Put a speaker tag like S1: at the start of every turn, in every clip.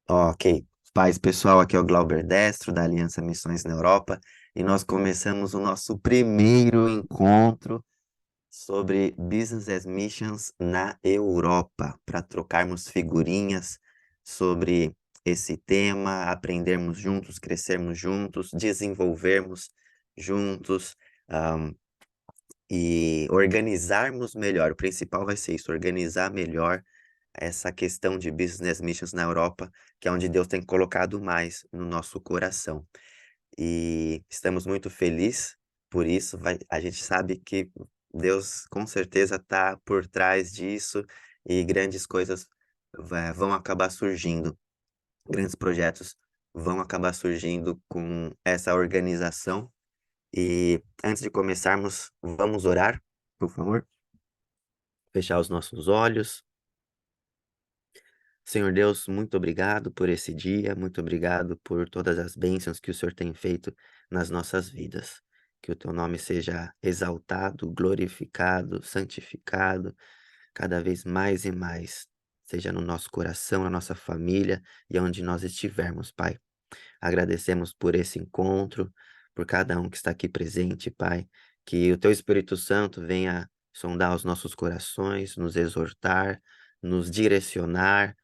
S1: Ok. Paz, pessoal, aqui é o Glauber Destro, da Aliança Missões na Europa, e nós começamos o nosso primeiro encontro sobre Business as Missions na Europa, para trocarmos figurinhas sobre esse tema, aprendermos juntos, crescermos juntos, desenvolvermos juntos, e organizarmos melhor. O principal vai ser isso, organizar melhor essa questão de business missions na Europa, que é onde Deus tem colocado mais no nosso coração. E estamos muito felizes por isso. A gente sabe que Deus com certeza está por trás disso e grandes coisas vão acabar surgindo, grandes projetos vão acabar surgindo com essa organização. E antes de começarmos, vamos orar, por favor? Fechar os nossos olhos. Senhor Deus, muito obrigado por esse dia, muito obrigado por todas as bênçãos que o Senhor tem feito nas nossas vidas. Que o teu nome seja exaltado, glorificado, santificado, cada vez mais e mais, seja no nosso coração, na nossa família e onde nós estivermos, Pai. Agradecemos por esse encontro, por cada um que está aqui presente, Pai. Que o Teu Espírito Santo venha sondar os nossos corações, nos exortar, nos direcionar,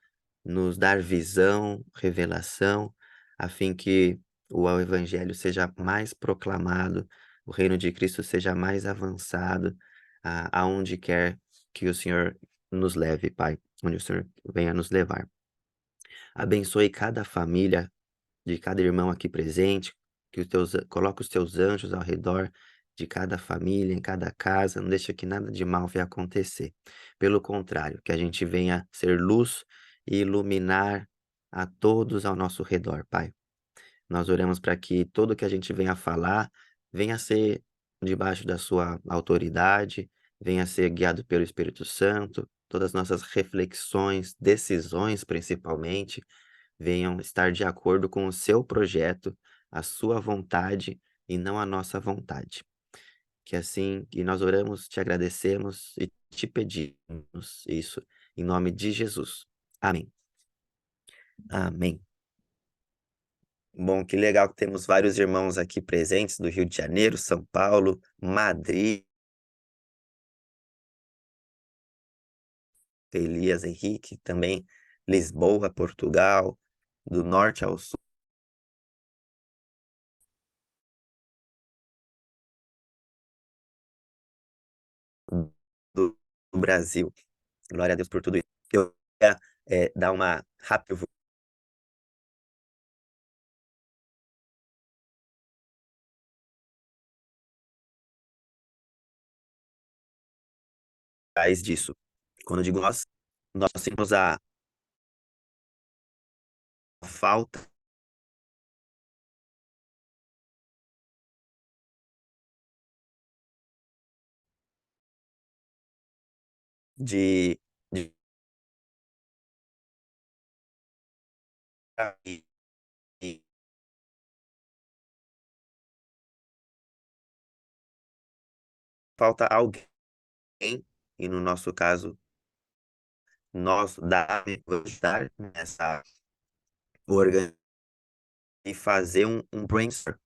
S1: nos dar visão, revelação, a fim que o Evangelho seja mais proclamado, o reino de Cristo seja mais avançado, aonde quer que o Senhor nos leve, Pai, onde o Senhor venha nos levar. Abençoe cada família de cada irmão aqui presente, que coloca os teus anjos ao redor de cada família, em cada casa, não deixa que nada de mal venha acontecer. Pelo contrário, que a gente venha ser luz e iluminar a todos ao nosso redor, Pai. Nós oramos para que tudo que a gente venha falar venha ser debaixo da sua autoridade, venha ser guiado pelo Espírito Santo, todas as nossas reflexões, decisões principalmente, venham estar de acordo com o seu projeto, a sua vontade e não a nossa vontade. Que assim que nós oramos, te agradecemos e te pedimos isso em nome de Jesus. Amém. Amém. Bom, que legal que temos vários irmãos aqui presentes do Rio de Janeiro, São Paulo, Madrid, Elias Henrique, também Lisboa, Portugal, do norte ao sul do Brasil. Glória a Deus por tudo isso. Eu queria dar uma rápida voz disso. Quando eu digo nós temos a falta de e- e falta alguém, e no nosso caso, nós vamos dar nessa organização e fazer um brainstorm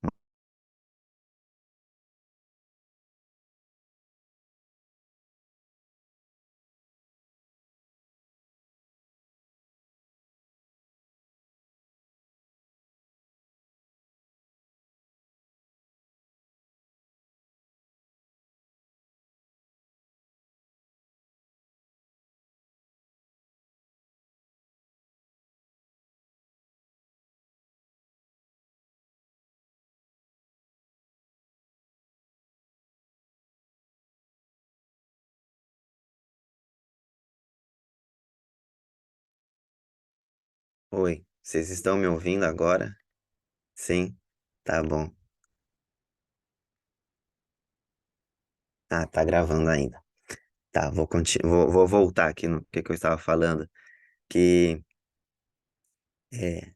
S1: Oi, vocês estão me ouvindo agora? Sim? Tá bom. Ah, tá gravando ainda. Tá, vou voltar aqui no que eu estava falando, que é,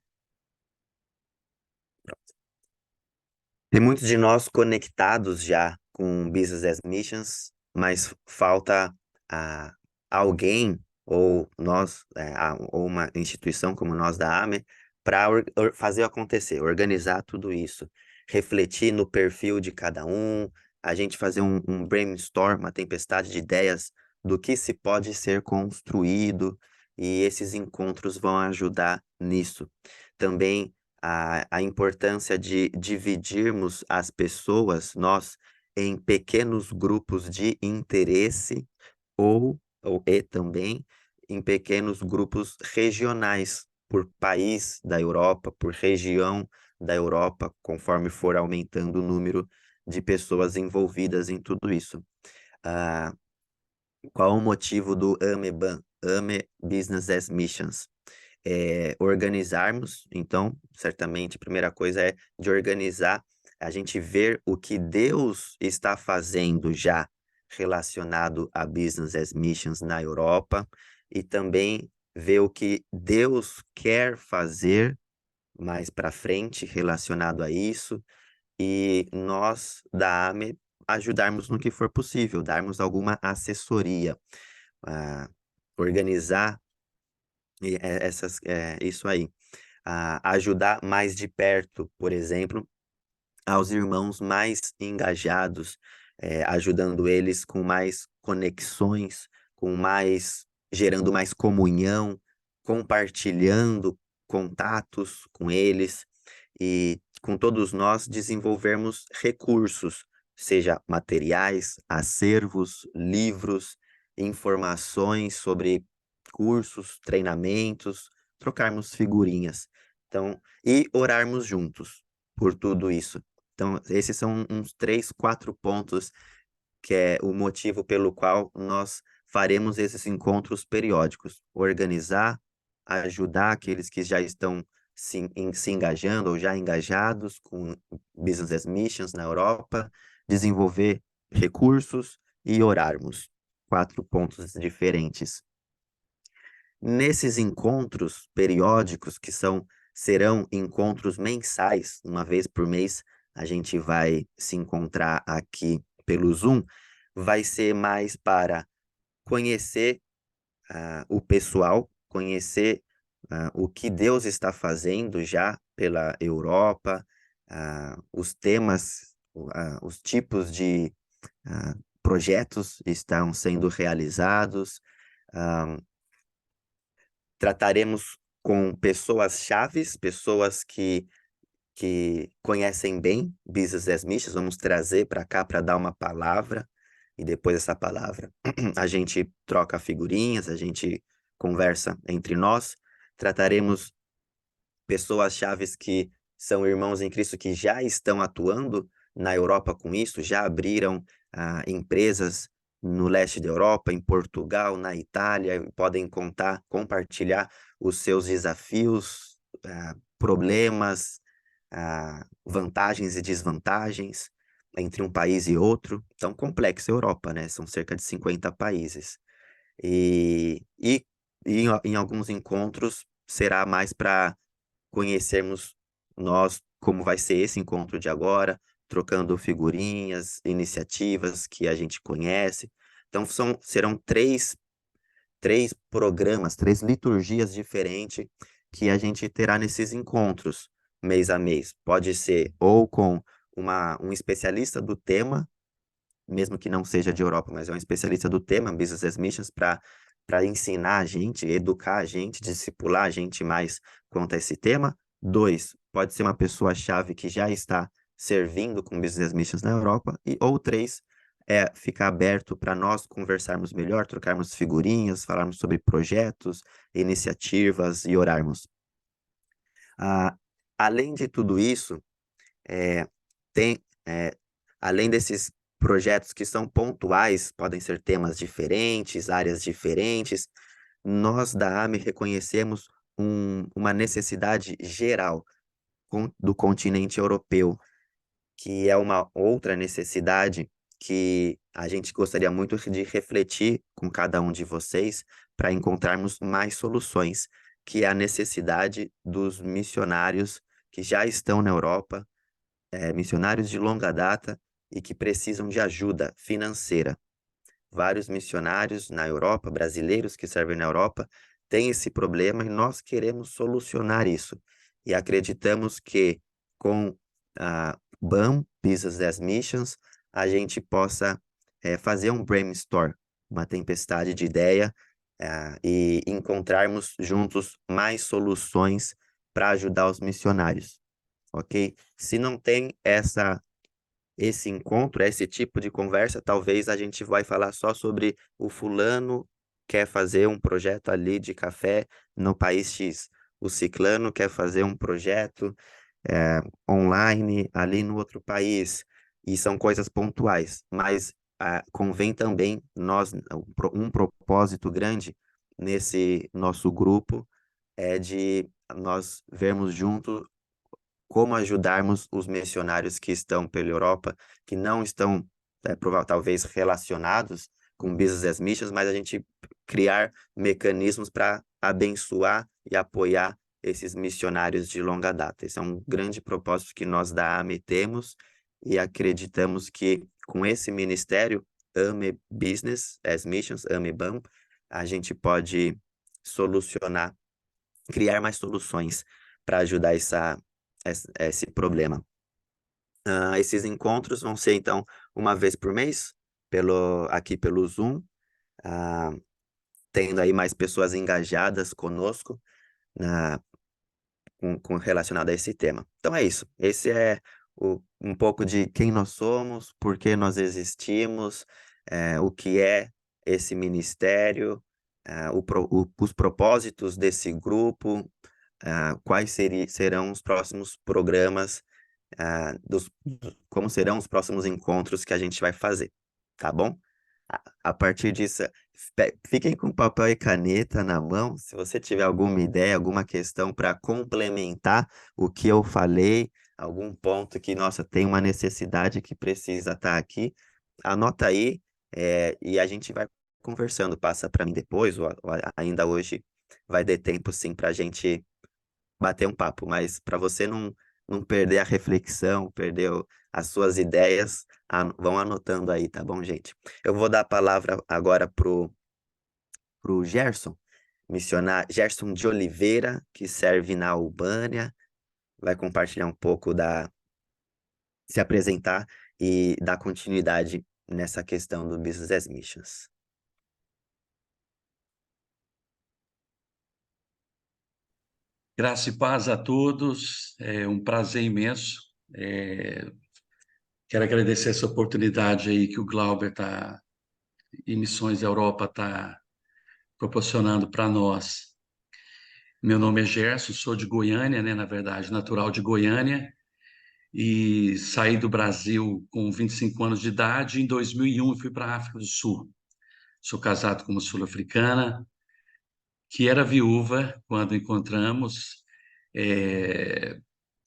S1: tem muitos de nós conectados já com Business as Missions, mas falta alguém ou nós, ou uma instituição como nós da AME, para fazer acontecer, organizar tudo isso, refletir no perfil de cada um, a gente fazer um brainstorm, uma tempestade de ideias do que se pode ser construído, e esses encontros vão ajudar nisso. Também a importância de dividirmos as pessoas, nós, em pequenos grupos de interesse e também em pequenos grupos regionais, por país da Europa, por região da Europa, conforme for aumentando o número de pessoas envolvidas em tudo isso. Ah, qual o motivo do AMEBAN? AME Business as Missions. Organizarmos, então, certamente, a primeira coisa é de organizar, a gente ver o que Deus está fazendo já relacionado a Business as Missions na Europa e também ver o que Deus quer fazer mais para frente relacionado a isso e nós da AME ajudarmos no que for possível, darmos alguma assessoria, ah, organizar isso aí. Ajudar mais de perto, por exemplo, aos irmãos mais engajados, ajudando eles com mais conexões, gerando mais comunhão, compartilhando contatos com eles e com todos nós desenvolvermos recursos, seja materiais, acervos, livros, informações sobre cursos, treinamentos, trocarmos figurinhas. Então, e orarmos juntos por tudo isso. Então, esses são uns 3, 4 pontos que é o motivo pelo qual nós faremos esses encontros periódicos. Organizar, ajudar aqueles que já estão se engajando ou já engajados com Business as Missions na Europa, desenvolver recursos e orarmos. 4 pontos diferentes. Nesses encontros periódicos, serão encontros mensais, uma vez por mês, a gente vai se encontrar aqui pelo Zoom, vai ser mais para conhecer o pessoal, conhecer o que Deus está fazendo já pela Europa, os temas, os tipos de projetos estão sendo realizados, trataremos com pessoas chaves, pessoas que conhecem bem Business as Missions, vamos trazer para cá para dar uma palavra, e depois essa palavra a gente troca figurinhas, a gente conversa entre nós, trataremos pessoas chaves que são irmãos em Cristo que já estão atuando na Europa com isso, já abriram empresas no leste da Europa, em Portugal, na Itália, podem compartilhar os seus desafios, problemas, vantagens e desvantagens entre um país e outro. Tão complexa a Europa, né? São cerca de 50 países. E em alguns encontros será mais para conhecermos nós como vai ser esse encontro de agora, trocando figurinhas, iniciativas que a gente conhece. Então serão três programas, 3 liturgias diferentes que a gente terá nesses encontros mês a mês. Pode ser ou com um especialista do tema, mesmo que não seja de Europa, mas é um especialista do tema, Business as Missions, para ensinar a gente, educar a gente, discipular a gente mais quanto a esse tema. 2, pode ser uma pessoa-chave que já está servindo com Business as Missions na Europa. Ou 3, ficar aberto para nós conversarmos melhor, trocarmos figurinhas, falarmos sobre projetos, iniciativas e orarmos. Além de tudo isso, é, tem, além desses projetos que são pontuais, podem ser temas diferentes, áreas diferentes, nós da AME reconhecemos uma necessidade geral do continente europeu, que é uma outra necessidade que a gente gostaria muito de refletir com cada um de vocês para encontrarmos mais soluções, que é a necessidade dos missionários que já estão na Europa, missionários de longa data e que precisam de ajuda financeira. vários missionários na Europa, brasileiros que servem na Europa, têm esse problema e nós queremos solucionar isso. E acreditamos que com a BAM, Business as Missions, a gente possa fazer um brainstorm, uma tempestade de ideia, e encontrarmos juntos mais soluções para ajudar os missionários, ok? Se não tem esse encontro, esse tipo de conversa, talvez a gente vai falar só sobre o fulano quer fazer um projeto ali de café no país X, o ciclano quer fazer um projeto online ali no outro país, e são coisas pontuais, mas convém também um propósito grande nesse nosso grupo é de nós vermos juntos como ajudarmos os missionários que estão pela Europa, que não estão, talvez, relacionados com Business as Missions, mas a gente criar mecanismos para abençoar e apoiar esses missionários de longa data. Esse é um grande propósito que nós da AME temos e acreditamos que com esse ministério, AME Business as Missions, AME BAM, a gente pode solucionar, criar mais soluções para ajudar esse problema. Esses encontros vão ser, então, uma vez por mês, aqui pelo Zoom, ah, tendo aí mais pessoas engajadas conosco relacionado a esse tema. Então é isso. Esse é um pouco de quem nós somos, por que nós existimos, o que é esse ministério, os propósitos desse grupo, quais serão os próximos programas, como serão os próximos encontros que a gente vai fazer, tá bom? A partir disso, fiquem com papel e caneta na mão. Se você tiver alguma ideia, alguma questão para complementar o que eu falei, algum ponto que, nossa, tem uma necessidade que precisa estar aqui, anota aí, e a gente vai conversando. Passa para mim depois, ou ainda hoje vai ter tempo sim para a gente bater um papo, mas para você não perder a reflexão, perder as suas ideias, vão anotando aí, tá bom, gente? Eu vou dar a palavra agora pro Gerson, missionário, Gerson de Oliveira, que serve na Albânia, vai compartilhar um pouco se apresentar e dar continuidade nessa questão do Business as Missions.
S2: Graça e paz a todos, é um prazer imenso. Quero agradecer essa oportunidade aí que o Glauber e Missões Europa está proporcionando para nós. Meu nome é Gerson, sou de Goiânia, né, na verdade, natural de Goiânia, e saí do Brasil com 25 anos de idade. Em 2001 fui para a África do Sul. Sou casado com uma sul-africana, que era viúva quando encontramos. É,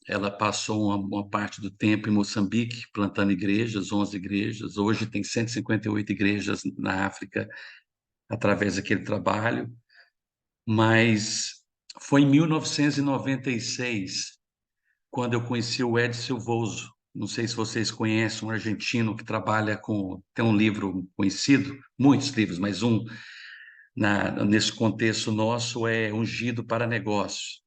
S2: Ela passou uma parte do tempo em Moçambique, plantando igrejas, 11 igrejas. Hoje tem 158 igrejas na África através daquele trabalho. Mas foi em 1996 quando eu conheci o Ed Silvoso. Não sei se vocês conhecem, um argentino que trabalha tem um livro conhecido, muitos livros, mas nesse contexto nosso é Ungido para Negócios.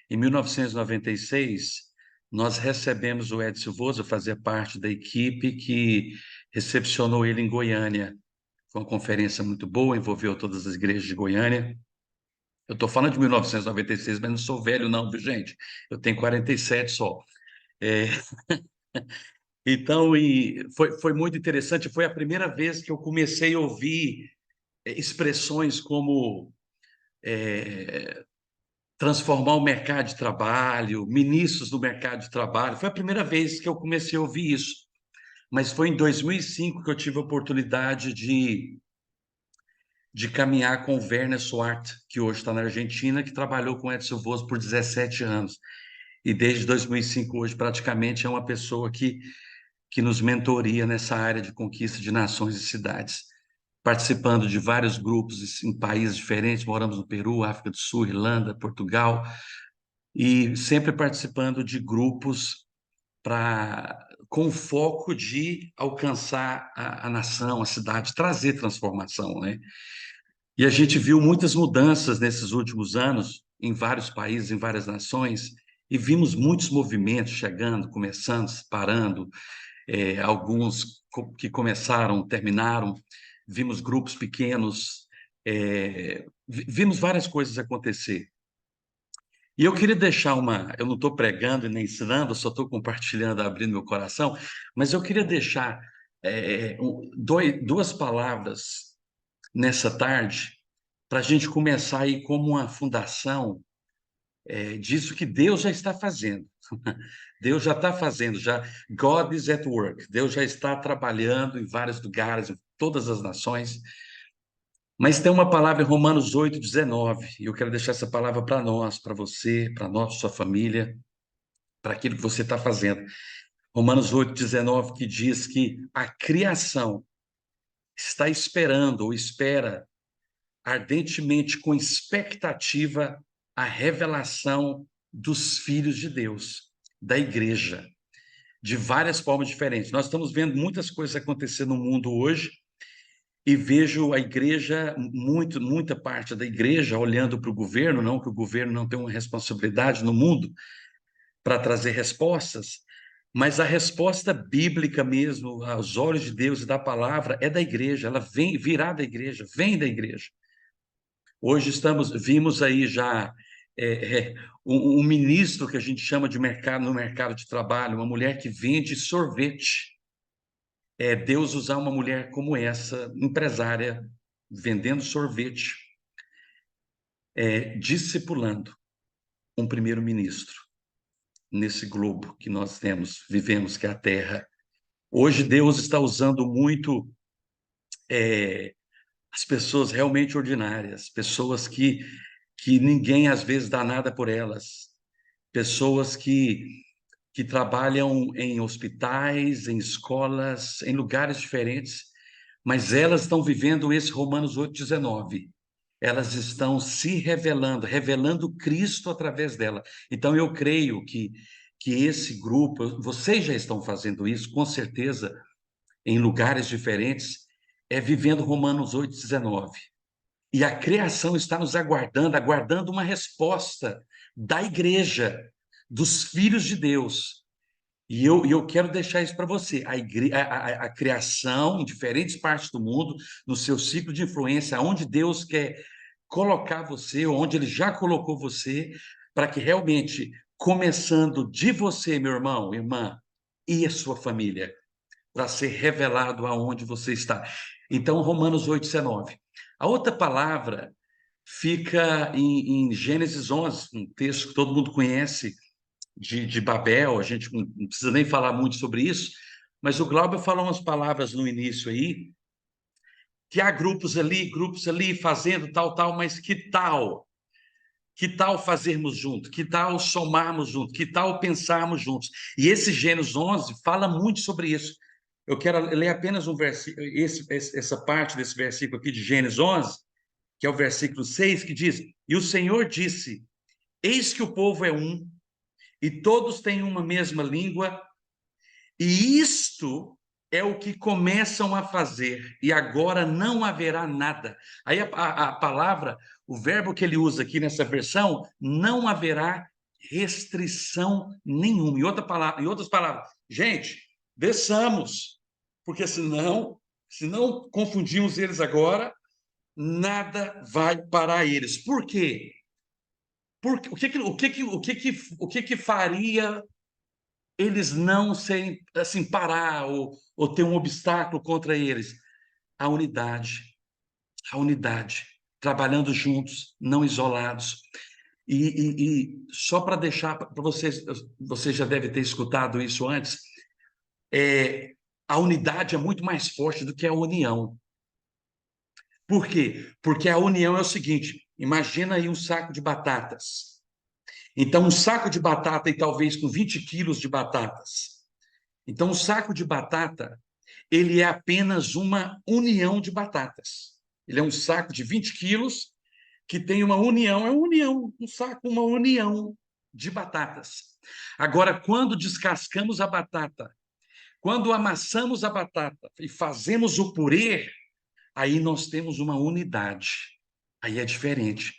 S2: Em 1996, nós recebemos o Ed Silvoso fazer parte da equipe que recepcionou ele em Goiânia. Foi uma conferência muito boa, envolveu todas as igrejas de Goiânia. Eu estou falando de 1996, mas não sou velho não, viu, gente? Eu tenho 47 só. É, Então, foi muito interessante. Foi a primeira vez que eu comecei a ouvir expressões como transformar o mercado de trabalho, ministros do mercado de trabalho. Foi a primeira vez que eu comecei a ouvir isso. Mas foi em 2005 que eu tive a oportunidade de caminhar com o Werner Swart, que hoje está na Argentina, que trabalhou com Edson Silvoso por 17 anos. E desde 2005, hoje, praticamente é uma pessoa que nos mentoria nessa área de conquista de nações e cidades. Participando de vários grupos em países diferentes, moramos no Peru, África do Sul, Irlanda, Portugal, e sempre participando de grupos para com o foco de alcançar a nação, a cidade, trazer transformação, né? E a gente viu muitas mudanças nesses últimos anos, em vários países, em várias nações, e vimos muitos movimentos chegando, começando, parando, alguns que começaram, terminaram, vimos grupos pequenos, vimos várias coisas acontecer. E eu queria deixar eu não estou pregando e nem ensinando, eu só estou compartilhando, abrindo meu coração, mas eu queria deixar duas palavras nessa tarde, para a gente começar aí como uma fundação disso que Deus já está fazendo. Deus já está fazendo, já God is at work. Deus já está trabalhando em vários lugares, em todas as nações. Mas tem uma palavra em Romanos 8:19, e eu quero deixar essa palavra para nós, para você, para nós, sua família, para aquilo que você está fazendo. Romanos 8:19, que diz que a criação está esperando ou espera ardentemente com expectativa a revelação dos filhos de Deus, da igreja, de várias formas diferentes. Nós estamos vendo muitas coisas acontecer no mundo hoje e vejo a igreja, muita parte da igreja olhando para o governo, não que o governo não tem uma responsabilidade no mundo para trazer respostas, mas a resposta bíblica mesmo, aos olhos de Deus e da palavra, é da igreja, ela virá da igreja, vem da igreja. Hoje vimos aí já um ministro que a gente chama de mercado no mercado de trabalho, uma mulher que vende sorvete. Deus usar uma mulher como essa, empresária, vendendo sorvete, discipulando um primeiro-ministro nesse globo que nós vivemos, que é a Terra. Hoje Deus está usando muito as pessoas realmente ordinárias, pessoas que ninguém às vezes dá nada por elas, pessoas que trabalham em hospitais, em escolas, em lugares diferentes, mas elas estão vivendo esse Romanos 8:19. Elas estão se revelando Cristo através dela. Então eu creio que esse grupo, vocês já estão fazendo isso, com certeza, em lugares diferentes, vivendo Romanos 8:19. E a criação está nos aguardando uma resposta da igreja, dos filhos de Deus. E eu quero deixar isso para você. A criação, em diferentes partes do mundo, no seu ciclo de influência, onde Deus quer colocar você, onde Ele já colocou você, para que realmente, começando de você, meu irmão, irmã, e a sua família, para ser revelado aonde você está. Então, Romanos 8:19. A outra palavra fica em Gênesis 11, um texto que todo mundo conhece, de Babel. A gente não precisa nem falar muito sobre isso, mas o Glauber falou umas palavras no início aí, que há grupos ali fazendo tal, mas que tal? Que tal fazermos junto? Que tal somarmos junto? Que tal pensarmos juntos? E esse Gênesis 11 fala muito sobre isso. Eu quero ler apenas um versículo, essa parte desse versículo aqui de Gênesis 11, que é o versículo 6, que diz: E o Senhor disse: Eis que o povo é um, e todos têm uma mesma língua, e isto é o que começam a fazer, e agora não haverá nada. Aí a palavra, o verbo que ele usa aqui nessa versão, não haverá restrição nenhuma. Em outras palavras, gente, desçamos, porque se não confundimos eles agora, nada vai parar eles. Por quê? O que que faria eles não serem, assim, parar ou ter um obstáculo contra eles? A unidade, a unidade, trabalhando juntos, não isolados. E só para deixar para vocês, você já deve ter escutado isso antes, a unidade é muito mais forte do que a união. Por quê? Porque a união é o seguinte: imagina aí um saco de batatas. Então, um saco de batata, e talvez com 20 quilos de batatas. Então, um saco de batata, ele é apenas uma união de batatas. Ele é um saco de 20 quilos que tem uma união, um saco, uma união de batatas. Agora, quando descascamos a batata Quando amassamos a batata e fazemos o purê, aí nós temos uma unidade. Aí é diferente.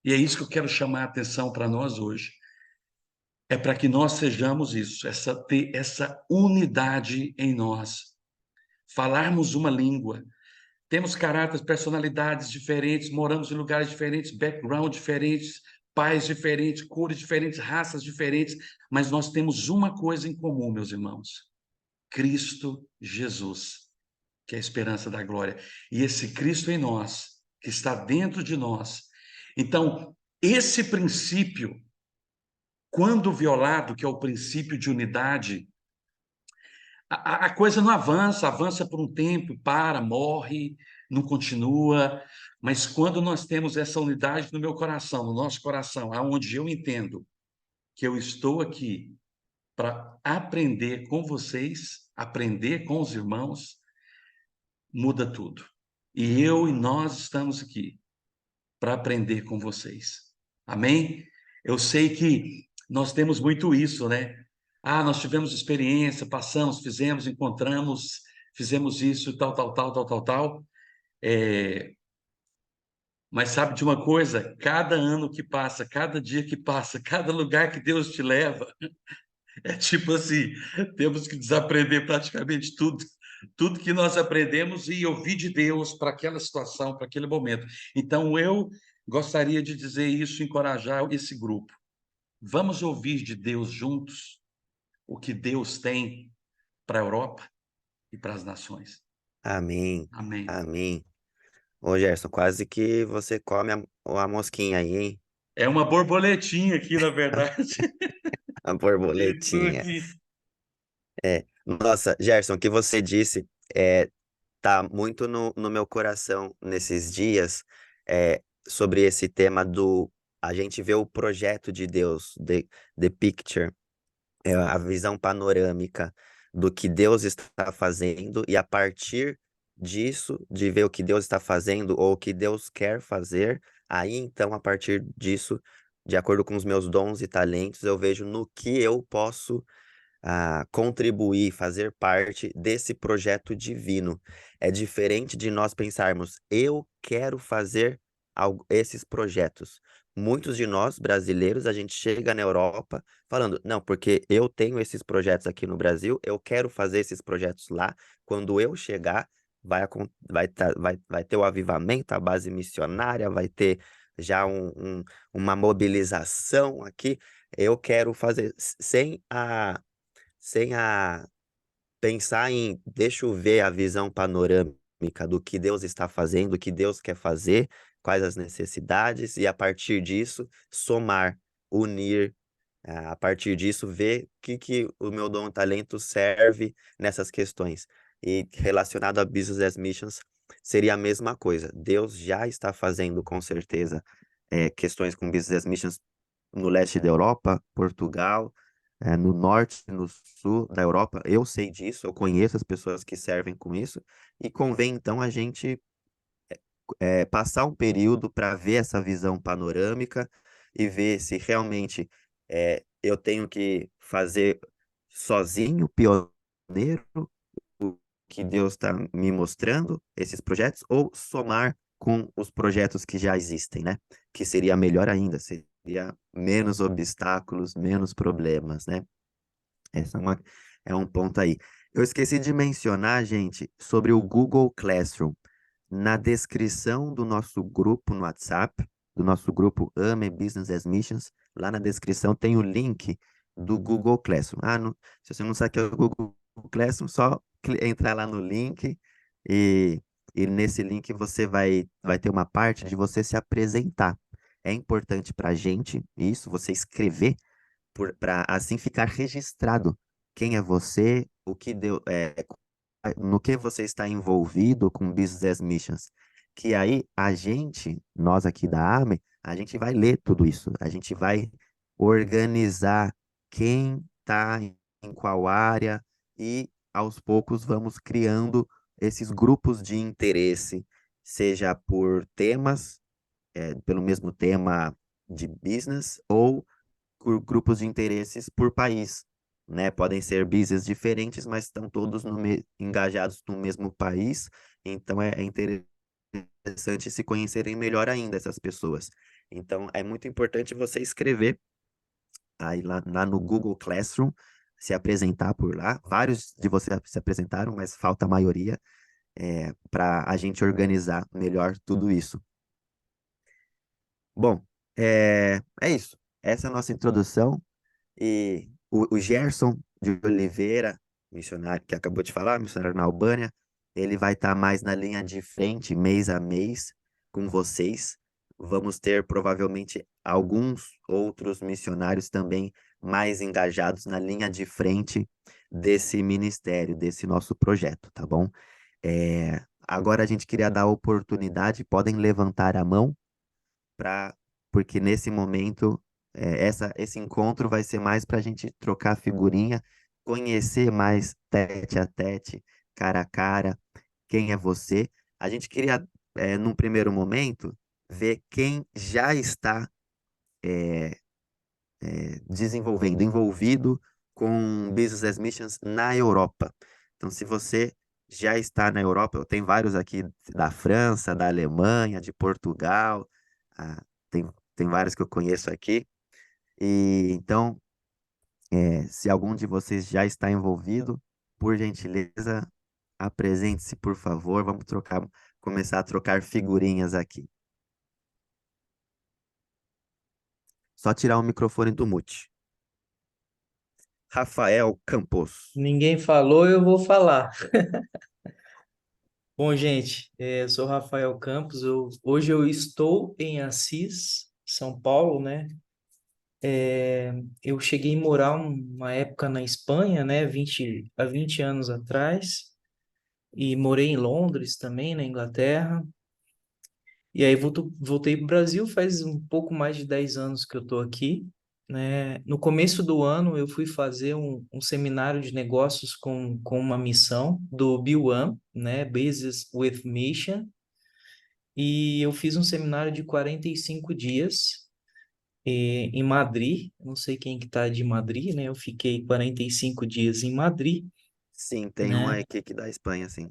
S2: E é isso que eu quero chamar a atenção para nós hoje. É para que nós sejamos isso, ter essa unidade em nós. Falarmos uma língua. Temos caráteres, personalidades diferentes, moramos em lugares diferentes, background diferentes, pais diferentes, cores diferentes, raças diferentes, mas nós temos uma coisa em comum, meus irmãos: Cristo Jesus, que é a esperança da glória. E esse Cristo em nós, que está dentro de nós. Então, esse princípio, quando violado, que é o princípio de unidade, a coisa não avança, avança por um tempo, para, morre, não continua. Mas quando nós temos essa unidade no meu coração, no nosso coração, aonde eu entendo que eu estou aqui para aprender com vocês, aprender com os irmãos, muda tudo. E eu e nós estamos aqui para aprender com vocês. Amém? Eu sei que nós temos muito isso, né? Ah, nós tivemos experiência, passamos, fizemos, encontramos, fizemos isso, tal, tal, tal, tal, tal, tal. É, mas sabe de uma coisa? Cada ano que passa, cada dia que passa, cada lugar que Deus te leva, é tipo assim, temos que desaprender praticamente tudo, tudo que nós aprendemos e ouvir de Deus para aquela situação, para aquele momento. Então, eu gostaria de dizer isso, encorajar esse grupo. Vamos ouvir de Deus juntos o que Deus tem para a Europa e para as nações.
S1: Amém.
S2: Amém.
S1: Amém. Ô, Gerson, quase que você come a mosquinha aí, hein?
S2: É uma borboletinha aqui, na verdade.
S1: A
S2: Estou
S1: borboletinha.
S2: aqui.
S1: É. Nossa, Gerson, o que você disse tá muito no meu coração nesses dias, sobre esse tema do a gente vê o projeto de Deus, the picture, a visão panorâmica do que Deus está fazendo, e a partir disso, de ver o que Deus está fazendo ou o que Deus quer fazer, aí então, a partir disso, de acordo com os meus dons e talentos, eu vejo no que eu posso contribuir, fazer parte desse projeto divino. É diferente de nós pensarmos, eu quero fazer esses projetos. Muitos de nós, brasileiros, a gente chega na Europa falando, não, porque eu tenho esses projetos aqui no Brasil, eu quero fazer esses projetos lá. Quando eu chegar, vai ter o avivamento, a base missionária, vai ter já uma mobilização aqui. Eu quero fazer sem pensar em deixa eu ver a visão panorâmica do que Deus está fazendo, o que Deus quer fazer, quais as necessidades, e a partir disso somar, unir, a partir disso ver o que o meu dom e talento serve nessas questões. E relacionado a Business as Missions, seria a mesma coisa. Deus já está fazendo com certeza questões com Business as Missions no leste da Europa, Portugal, no norte, no sul da Europa. Eu sei disso, eu conheço as pessoas que servem com isso, e convém então a gente passar um período para ver essa visão panorâmica e ver se realmente eu tenho que fazer sozinho, pioneiro, o que Deus está me mostrando, esses projetos, ou somar com os projetos que já existem, né? Que seria melhor ainda, seria menos obstáculos, menos problemas, né? Essa é um ponto aí. Eu esqueci de mencionar, gente, sobre o Google Classroom. Na descrição do nosso grupo no WhatsApp, do nosso grupo AME Business as Missions, lá na descrição tem o link do Google Classroom. Se você não sabe o que é o Google Classroom, só entrar lá no link e, e nesse link você vai ter uma parte de você se apresentar. É importante para a gente isso, você escrever para assim ficar registrado quem é você, o que deu, no que você está envolvido com Business as Missions. Que aí nós aqui da AME, a gente vai ler tudo isso, a gente vai organizar quem está em qual área e aos poucos vamos criando esses grupos de interesse, seja por temas, pelo mesmo tema de business, ou por grupos de interesses por país. né? Podem ser business diferentes, mas estão todos engajados no mesmo país, então é interessante se conhecerem melhor ainda essas pessoas. Então é muito importante você escrever aí lá no Google Classroom, se apresentar por lá. Vários de vocês se apresentaram, mas falta a maioria, para a gente organizar melhor tudo isso. Bom, é isso. Essa é a nossa introdução. E o Gerson de Oliveira, missionário que acabou de falar, missionário na Albânia, ele vai estar mais na linha de frente, mês a mês, com vocês. Vamos ter provavelmente alguns outros missionários também mais engajados na linha de frente desse ministério, desse nosso projeto, tá bom? Agora a gente queria dar a oportunidade, podem levantar a mão para porque nesse momento esse encontro vai ser mais para a gente trocar figurinha, conhecer mais tete a tete, cara a cara, quem é você. A gente queria, num primeiro momento, ver quem já está é, desenvolvendo, envolvido com Business as Missions na Europa. Então, se você já está na Europa, eu tenho vários aqui da França, da Alemanha, de Portugal, ah, tem vários que eu conheço aqui. E então, se algum de vocês já está envolvido, por gentileza, apresente-se, por favor. Vamos começar a trocar figurinhas aqui. Só tirar o microfone do mute. Rafael Campos.
S3: Ninguém falou, eu vou falar. Bom, gente, eu sou Rafael Campos. Hoje eu estou em Assis, São Paulo, né? Eu cheguei a morar uma época na Espanha, né? Há 20 anos atrás. E morei em Londres também, na Inglaterra. E aí voltei para o Brasil faz um pouco mais de 10 anos que eu estou aqui, né? No começo do ano eu fui fazer um seminário de negócios com uma missão do B1, né? Business with Mission. E eu fiz um seminário de 45 dias em Madrid. Não sei quem que tá de Madrid, né? Eu fiquei 45 dias em Madrid,
S1: Sim, tem uma
S3: né?
S1: equipe da Espanha, sim.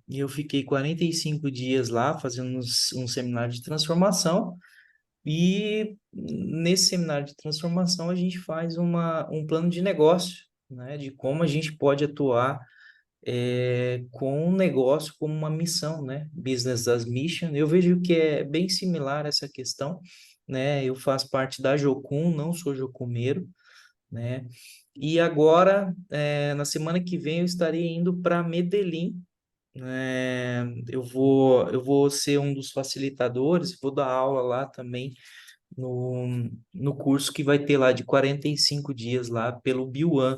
S3: E eu fiquei 45 dias lá fazendo um seminário de transformação. E nesse seminário de transformação a gente faz um plano de negócio, né? De como a gente pode atuar com um negócio como uma missão, né? Business as Mission. Eu vejo que é bem similar essa questão, né? Eu faço parte da Jocum, não sou jocumeiro, né? E agora, na semana que vem, eu estarei indo para Medellín. Eu vou ser um dos facilitadores, vou dar aula lá também no curso que vai ter lá de 45 dias lá pelo B1.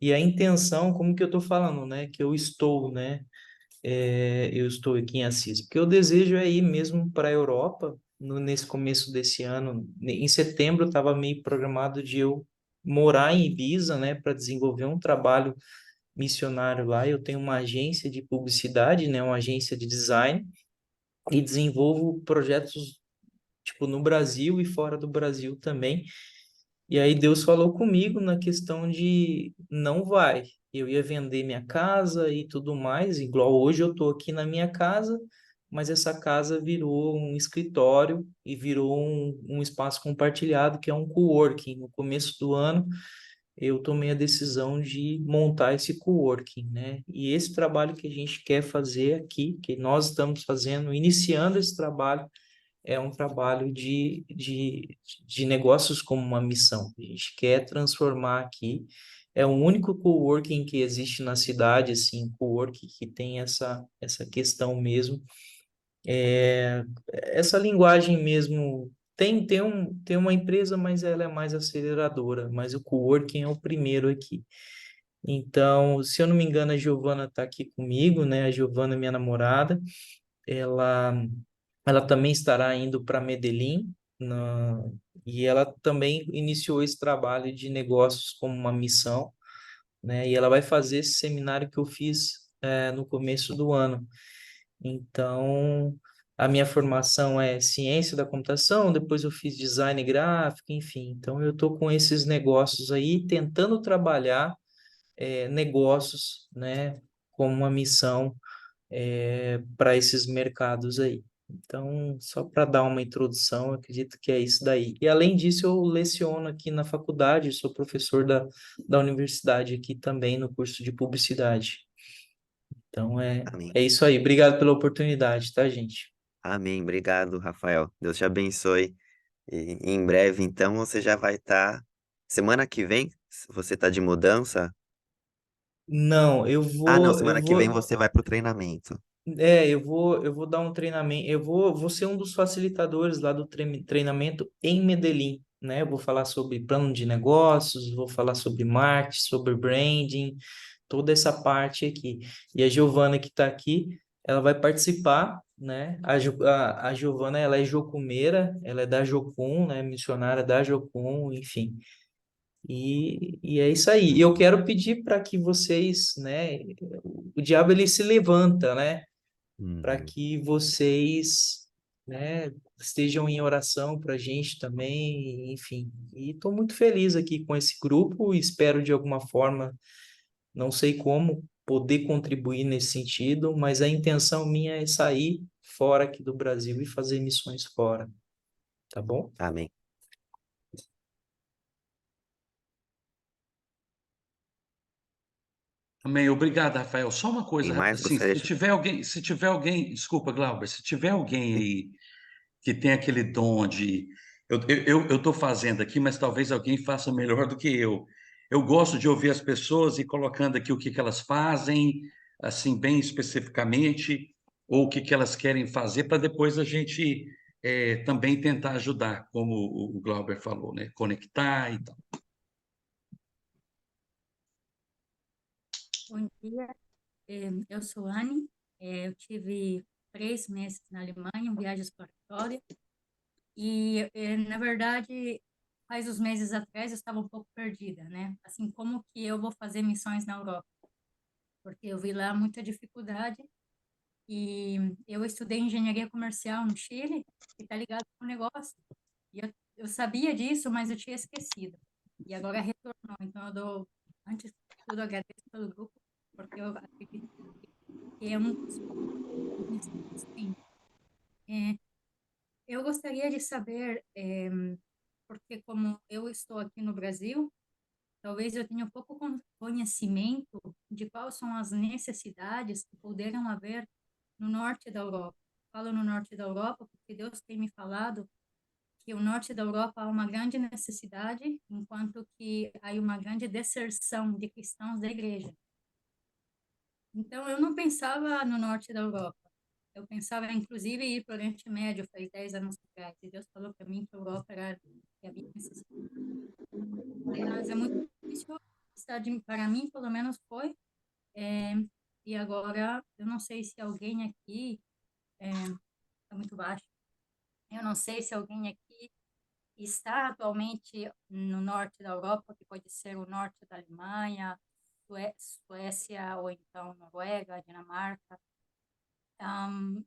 S3: E a intenção, como que eu estou falando, né? Que eu estou, né? Eu estou aqui em Assis, porque o desejo é ir mesmo para a Europa nesse começo desse ano. Em setembro estava meio programado de eu morar em Ibiza, né? Para desenvolver um trabalho missionário lá. Eu tenho uma agência de publicidade, né? Uma agência de design e desenvolvo projetos tipo no Brasil e fora do Brasil também. E aí Deus falou comigo na questão de não vai. Eu ia vender minha casa e tudo mais, igual hoje eu estou aqui na minha casa, mas essa casa virou um escritório e virou um espaço compartilhado que é um coworking. No começo do ano eu tomei a decisão de montar esse coworking, né? E esse trabalho que a gente quer fazer aqui, que nós estamos fazendo, iniciando esse trabalho, é um trabalho de negócios como uma missão. A gente quer transformar aqui. É o único coworking que existe na cidade, assim, coworking que tem essa questão mesmo. É, essa linguagem mesmo. Tem uma empresa, mas ela é mais aceleradora. Mas o coworking é o primeiro aqui. Então, se eu não me engano, a Giovana está aqui comigo, né? A Giovana, minha namorada. Ela ela também estará indo para Medellín, e ela também iniciou esse trabalho de negócios como uma missão, né? E ela vai fazer esse seminário que eu fiz no começo do ano. Então, A minha formação é ciência da computação, depois eu fiz design gráfico, enfim. Então, eu estou com esses negócios aí, tentando trabalhar negócios, né, como uma missão para esses mercados aí. Então, só para dar uma introdução, eu acredito que é isso daí. E além disso, eu leciono aqui na faculdade, sou professor da universidade aqui também no curso de publicidade. Então,
S1: Amém.
S3: é isso aí. Obrigado pela oportunidade, tá, gente?
S1: Amém. Obrigado, Rafael. Deus te abençoe. E em breve, então, você já vai estar. Semana que vem, você está de mudança?
S3: Não,
S1: Ah, não,
S3: eu
S1: semana que vem
S3: vou,
S1: você vai para o treinamento.
S3: eu vou dar um treinamento, vou ser um dos facilitadores lá do treinamento em Medellín, né? Eu vou falar sobre plano de negócios, vou falar sobre marketing, sobre branding, toda essa parte aqui. E a Giovana que está aqui, ela vai participar, né? A Giovana, ela é jocumeira, ela é da Jocum, né? Missionária da Jocum, enfim. E é isso aí. Eu quero pedir para que vocês, né? O diabo ele se levanta, né? Para
S1: Uhum.
S3: que vocês, né, estejam em oração para a gente também, enfim. E estou muito feliz aqui com esse grupo e espero de alguma forma, não sei como, poder contribuir nesse sentido, mas a intenção minha é sair fora aqui do Brasil e fazer missões fora, tá bom?
S1: Amém.
S2: Amém. Obrigado, Rafael. Só uma
S1: Quem
S2: coisa,
S1: mais
S2: assim,
S1: gostaria de...
S2: se tiver alguém, desculpa, Glauber, se tiver alguém aí que tem aquele dom de. Eu estou fazendo aqui, mas talvez alguém faça melhor do que eu. Eu gosto de ouvir as pessoas e colocando aqui o que que elas fazem, assim, bem especificamente, ou o que que elas querem fazer, para depois a gente também tentar ajudar, como o Glauber falou, né? Conectar e tal.
S4: Bom dia, eu sou Anne, eu tive 3 meses na Alemanha, um viagem exploratória, e, na verdade, faz uns meses atrás eu estava um pouco perdida, né? Assim, como que eu vou fazer missões na Europa? Porque eu vi lá muita dificuldade, e eu estudei engenharia comercial no Chile, que está ligado com o negócio, e eu sabia disso, mas eu tinha esquecido, e agora retornou, então antes de tudo, agradeço pelo grupo, porque eu acredito que é um dos pontos. Sim. É, eu gostaria de saber, porque como eu estou aqui no Brasil, talvez eu tenha pouco conhecimento de quais são as necessidades que poderão haver no norte da Europa. Falo no norte da Europa porque Deus tem me falado que o norte da Europa há uma grande necessidade, enquanto que há uma grande deserção de cristãos da igreja. Então, eu não pensava no norte da Europa. Eu pensava, inclusive, em ir para o Oriente Médio, faz 10 anos atrás. E Deus falou para mim que a Europa era que havia necessidade. Mas é muito difícil, para mim, pelo menos foi. É, e agora, eu não sei se alguém aqui, está muito baixo, eu não sei se alguém aqui está atualmente no norte da Europa, que pode ser o norte da Alemanha, Suécia, ou então Noruega, Dinamarca. Um,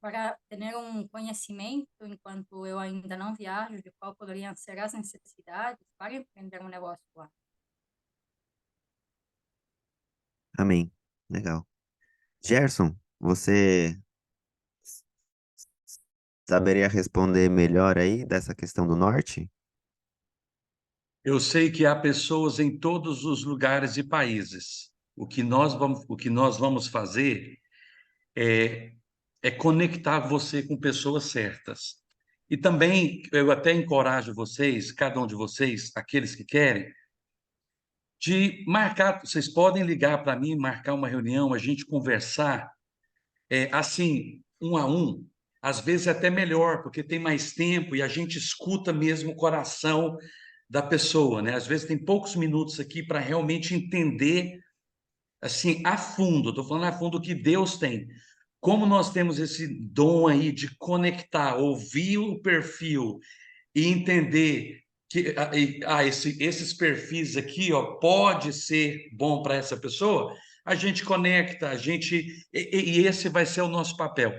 S4: para ter um conhecimento, enquanto eu ainda não viajo, de qual poderiam ser as necessidades para empreender um negócio lá.
S1: Amém. Legal. Gerson, você saberia responder melhor aí dessa questão do norte?
S2: Eu sei que há pessoas em todos os lugares e países. O que nós vamos fazer é, é conectar você com pessoas certas. E também eu até encorajo vocês, cada um de vocês, aqueles que querem, de marcar. Vocês podem ligar para mim, marcar uma reunião, a gente conversar, assim, um a um. Às vezes é até melhor, porque tem mais tempo e a gente escuta mesmo o coração da pessoa, né? Às vezes tem poucos minutos aqui para realmente entender assim a fundo. Estou falando a fundo o que Deus tem. Como nós temos esse dom aí de conectar, ouvir o perfil e entender que esses perfis aqui, ó, pode ser bom para essa pessoa, a gente conecta, a gente e esse vai ser o nosso papel.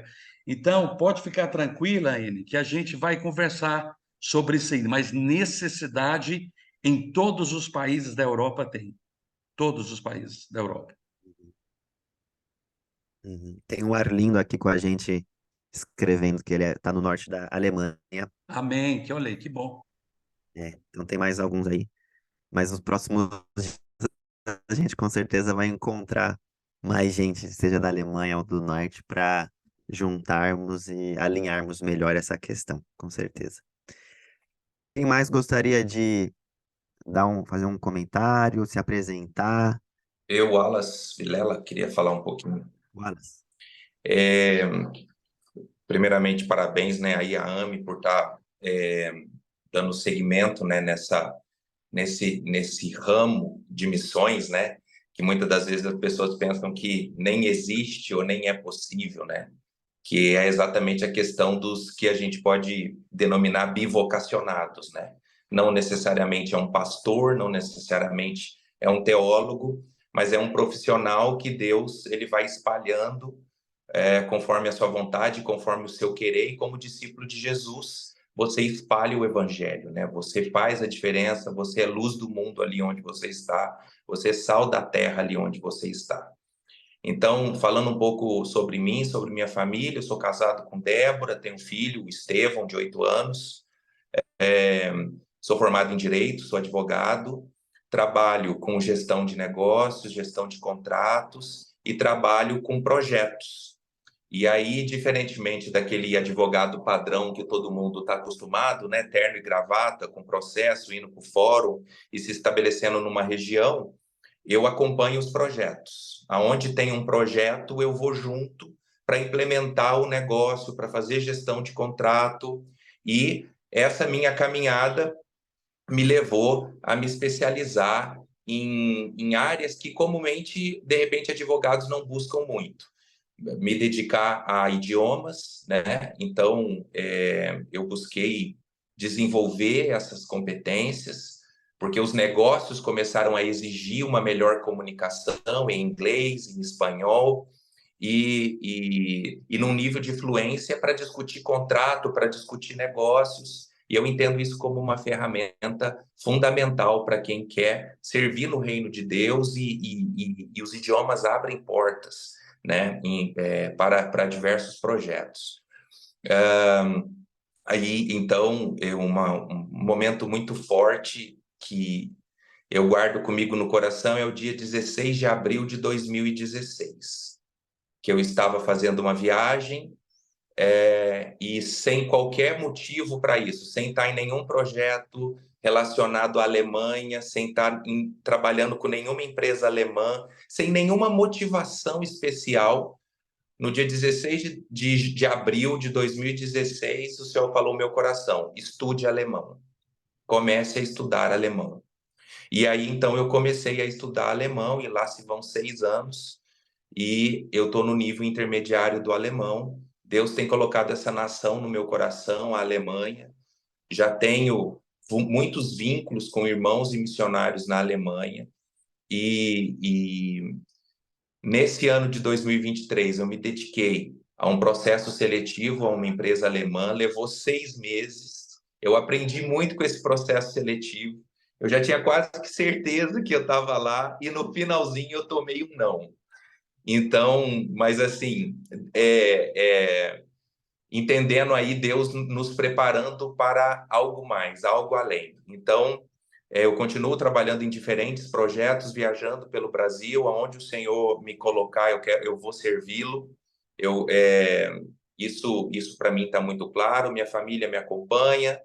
S2: Então, pode ficar tranquila, Anne, que a gente vai conversar sobre isso aí, mas necessidade em todos os países da Europa tem. Todos os países da Europa.
S1: Uhum. Tem o Arlindo aqui com a gente escrevendo que ele tá no norte da Alemanha.
S2: Amém, que olha aí, que bom.
S1: Então tem mais alguns aí. Mas nos próximos dias a gente com certeza vai encontrar mais gente, seja da Alemanha ou do norte, para juntarmos e alinharmos melhor essa questão, com certeza. Quem mais gostaria de fazer um comentário, se apresentar?
S5: Eu, Wallace Vilela, queria falar um pouquinho.
S1: Wallace.
S5: É, primeiramente, parabéns, né, aí a AME por estar dando seguimento, né, nesse ramo de missões, né, que muitas das vezes as pessoas pensam que nem existe ou nem é possível, né, que é exatamente a questão dos que a gente pode denominar bivocacionados, né, não necessariamente é um pastor, não necessariamente é um teólogo, mas é um profissional que Deus ele vai espalhando conforme a sua vontade, conforme o seu querer, e como discípulo de Jesus, você espalha o evangelho, né? Você faz a diferença, você é luz do mundo ali onde você está, você é sal da terra ali onde você está. Então, falando um pouco sobre mim, sobre minha família, eu sou casado com Débora, tenho um filho, o Estevão, de 8 anos, sou formado em Direito, sou advogado, trabalho com gestão de negócios, gestão de contratos e trabalho com projetos. E aí, diferentemente daquele advogado padrão que todo mundo está acostumado, né, terno e gravata, com processo, indo para o fórum e se estabelecendo numa região, eu acompanho os projetos. Aonde tem um projeto, eu vou junto para implementar o negócio, para fazer gestão de contrato. E essa minha caminhada me levou a me especializar em áreas que comumente, de repente, advogados não buscam muito. Me dedicar a idiomas, né? Então, eu busquei desenvolver essas competências, porque os negócios começaram a exigir uma melhor comunicação em inglês, em espanhol, e num nível de fluência para discutir contrato, para discutir negócios. E eu entendo isso como uma ferramenta fundamental para quem quer servir no reino de Deus, e os idiomas abrem portas, né, para diversos projetos. Aí, então, um momento muito forte que eu guardo comigo no coração é o dia 16 de abril de 2016, que eu estava fazendo uma viagem e sem qualquer motivo para isso, sem estar em nenhum projeto relacionado à Alemanha, sem estar trabalhando com nenhuma empresa alemã, sem nenhuma motivação especial. No dia 16 de abril de 2016, o Senhor falou no meu coração: estude alemão, comece a estudar alemão. E aí, então, eu comecei a estudar alemão, e lá se vão 6 anos, e eu estou no nível intermediário do alemão. Deus tem colocado essa nação no meu coração, a Alemanha. Já tenho muitos vínculos com irmãos e missionários na Alemanha. E nesse ano de 2023, eu me dediquei a um processo seletivo a uma empresa alemã. Levou 6 meses. Eu aprendi muito com esse processo seletivo. Eu já tinha quase que certeza que eu estava lá, e no finalzinho eu tomei um não. Então, mas assim, entendendo aí Deus nos preparando para algo mais, algo além. Então, eu continuo trabalhando em diferentes projetos, viajando pelo Brasil, aonde o Senhor me colocar, eu vou servi-lo. Isso para mim está muito claro. Minha família me acompanha,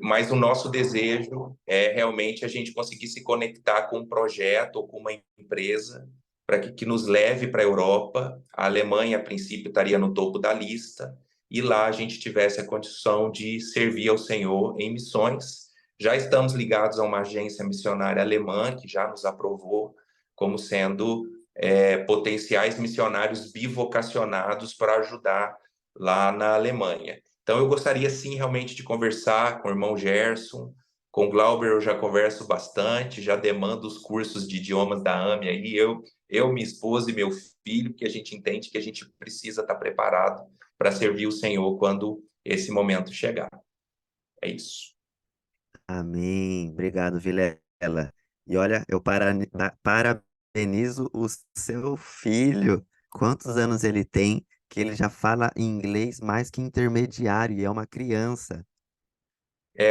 S5: mas o nosso desejo é realmente a gente conseguir se conectar com um projeto ou com uma empresa para que nos leve para a Europa. A Alemanha, a princípio, estaria no topo da lista, e lá a gente tivesse a condição de servir ao Senhor em missões. Já estamos ligados a uma agência missionária alemã que já nos aprovou como sendo potenciais missionários bivocacionados para ajudar lá na Alemanha. Então, eu gostaria, sim, realmente de conversar com o irmão Gerson, Com o Glauber eu já converso bastante, já demando os cursos de idiomas da AME aí, minha esposa e meu filho, porque a gente entende que a gente precisa estar preparado para servir o Senhor quando esse momento chegar. É isso.
S1: Amém. Obrigado, Vilela. E olha, eu parabenizo o seu filho. Quantos anos ele tem que ele já fala inglês mais que intermediário e é uma criança.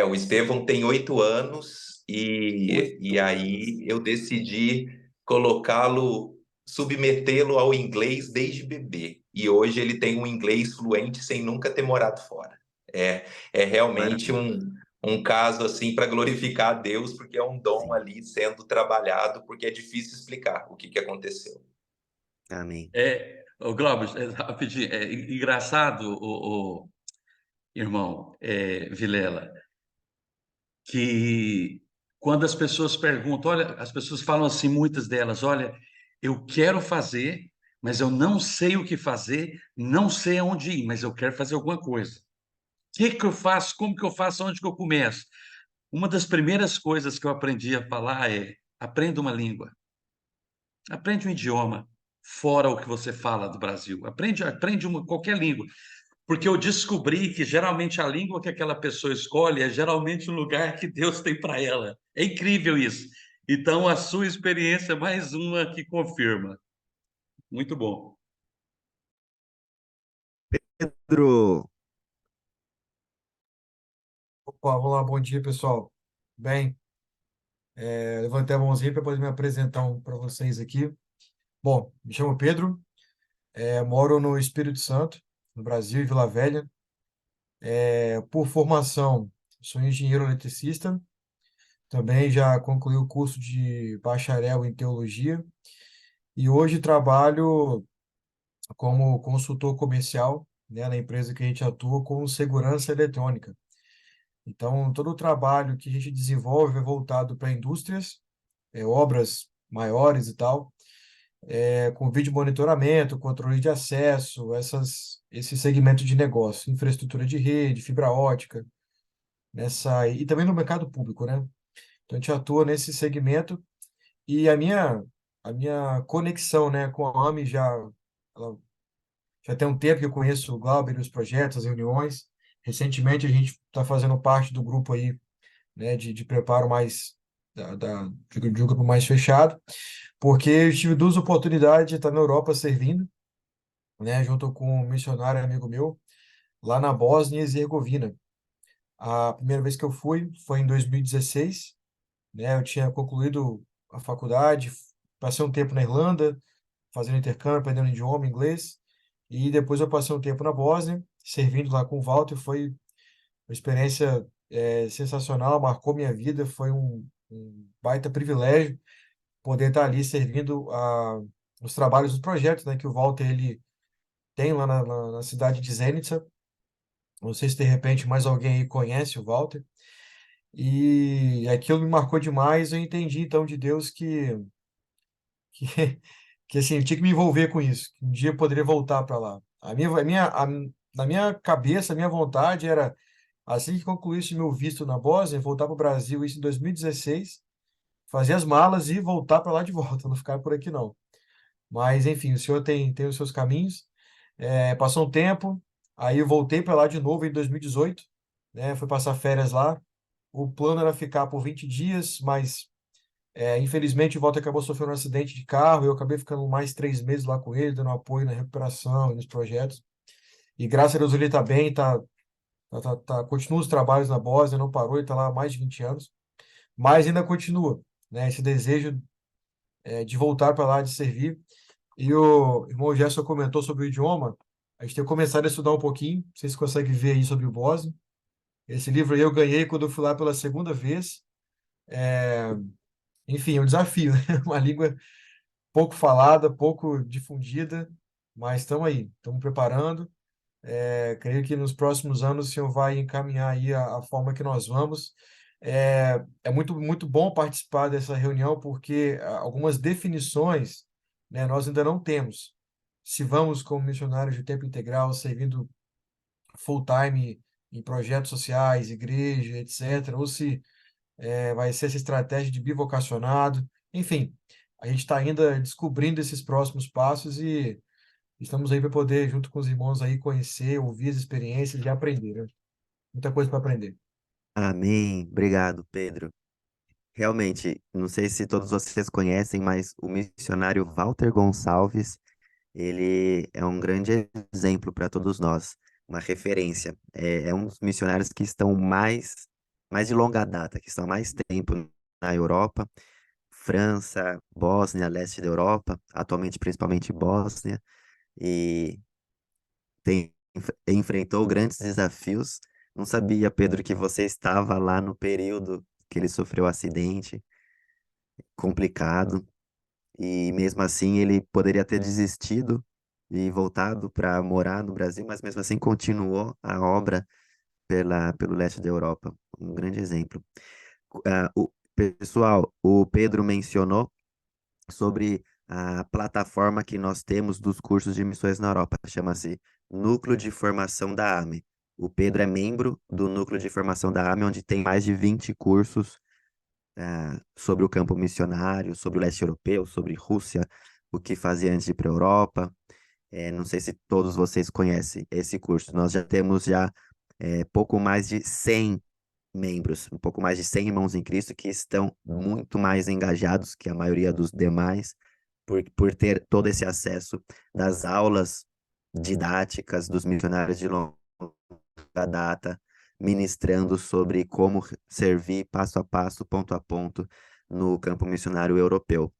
S5: O Estevão tem 8 anos e
S3: 8 anos.
S5: aí eu decidi colocá-lo, submetê-lo ao inglês desde bebê. E hoje ele tem um inglês fluente sem nunca ter morado fora. É realmente
S1: Maravilha.
S5: um caso assim para glorificar a Deus, porque é um dom
S1: Sim.
S5: ali sendo trabalhado, porque é difícil explicar o que aconteceu.
S1: Amém.
S2: O Glauber, rapidinho, é engraçado, o irmão Vilela, que quando as pessoas perguntam, olha, as pessoas falam assim, muitas delas, olha, eu quero fazer, mas eu não sei o que fazer, não sei aonde ir, mas eu quero fazer alguma coisa. O que que eu faço? Como que eu faço? Onde que eu começo? Uma das primeiras coisas que eu aprendi a falar é: aprenda uma língua, aprende um idioma fora o que você fala do Brasil, aprende qualquer língua. Porque eu descobri que geralmente a língua que aquela pessoa escolhe é geralmente o lugar que Deus tem para ela. É incrível isso. Então, a sua experiência é mais uma que confirma. Muito bom.
S1: Pedro,
S6: Opa, vamos lá, bom dia, pessoal. Bem, levantei a mãozinha para poder me apresentar para vocês aqui. Bom, me chamo Pedro, moro no Espírito Santo, no Brasil, em Vila Velha. Por formação, sou engenheiro eletricista, também já concluí o curso de bacharel em teologia e hoje trabalho como consultor comercial, né, na empresa que a gente atua com segurança eletrônica. Então, todo o trabalho que a gente desenvolve é voltado para indústrias, obras maiores e tal, com vídeo monitoramento, controle de acesso, esse segmento de negócio, infraestrutura de rede, fibra ótica, e também no mercado público, né? Então, a gente atua nesse segmento e a minha conexão, né, com a AMI já tem um tempo que eu conheço o Glauber e os projetos, as reuniões. Recentemente, a gente está fazendo parte do grupo aí, né, de preparo mais de um grupo mais fechado, porque eu tive duas oportunidades de estar na Europa servindo, né, junto com um missionário amigo meu, lá na Bósnia e Herzegovina. A primeira vez que eu fui foi em 2016, né, eu tinha concluído a faculdade, passei um tempo na Irlanda, fazendo intercâmbio, aprendendo idioma, inglês, e depois eu passei um tempo na Bósnia, servindo lá com o Walter, foi uma experiência sensacional, marcou minha vida, foi um baita privilégio poder estar ali servindo os trabalhos dos projetos, né, que o Walter ele tem lá na cidade de Zenica. Não sei se de repente mais alguém aí conhece o Walter. E aquilo me marcou demais. Eu entendi então de Deus que, que assim, eu tinha que me envolver com isso. Que um dia eu poderia voltar para lá. Na minha cabeça, a minha vontade era, assim que concluísse meu visto na Bósnia, voltar para o Brasil, isso em 2016, fazer as malas e voltar para lá de volta, não ficar por aqui não. Mas, enfim, o senhor tem os seus caminhos. Passou um tempo, aí eu voltei para lá de novo em 2018, né? Fui passar férias lá. O plano era ficar por 20 dias, mas infelizmente o Walter acabou sofrendo um acidente de carro. Eu acabei ficando mais 3 meses lá com ele, dando apoio na recuperação e nos projetos. E graças a Deus ele está bem, continua os trabalhos na Bósnia, não parou, ele está lá há mais de 20 anos, mas ainda continua, né? Esse desejo de voltar para lá, de servir. E o irmão Gerson comentou sobre o idioma. A gente tem começado a estudar um pouquinho. Vocês conseguem ver aí sobre o Bósnio. Esse livro aí eu ganhei quando eu fui lá pela segunda vez. Enfim, é um desafio, né? Uma língua pouco falada, pouco difundida, mas estamos aí, estamos preparando. Creio que nos próximos anos o senhor vai encaminhar aí a forma que nós vamos. É muito, muito bom participar dessa reunião, porque algumas definições, né, nós ainda não temos. Se vamos como missionários de tempo integral, servindo full-time em projetos sociais, igreja, etc., ou se vai ser essa estratégia de bivocacionado, enfim, a gente está ainda descobrindo esses próximos passos e estamos aí para poder, junto com os irmãos aí, conhecer, ouvir as experiências e aprender, né? Muita coisa para aprender.
S1: Amém. Obrigado, Pedro. Realmente, não sei se todos vocês conhecem, mas o missionário Walter Gonçalves, ele é um grande exemplo para todos nós, uma referência. É um dos missionários que estão mais de longa data, que estão há mais tempo na Europa, França, Bósnia, leste da Europa, atualmente principalmente Bósnia, e enfrentou grandes desafios. Não sabia, Pedro, que você estava lá no período que ele sofreu o acidente complicado. E mesmo assim ele poderia ter desistido e voltado para morar no Brasil, mas mesmo assim continuou a obra pelo leste da Europa. Um grande exemplo. Pessoal, o Pedro mencionou sobre a plataforma que nós temos dos cursos de missões na Europa. Chama-se Núcleo de Formação da AME. O Pedro é membro do Núcleo de Formação da AME, onde tem mais de 20 cursos sobre o campo missionário, sobre o leste europeu, sobre Rússia, o que fazer antes de ir para a Europa. Não sei se todos vocês conhecem esse curso. Nós já temos pouco mais de 100 membros, um pouco mais de 100 irmãos em Cristo que estão muito mais engajados que a maioria dos demais por ter todo esse acesso das aulas didáticas dos missionários de longa data, ministrando sobre como servir passo a passo, ponto a ponto, no campo missionário europeu.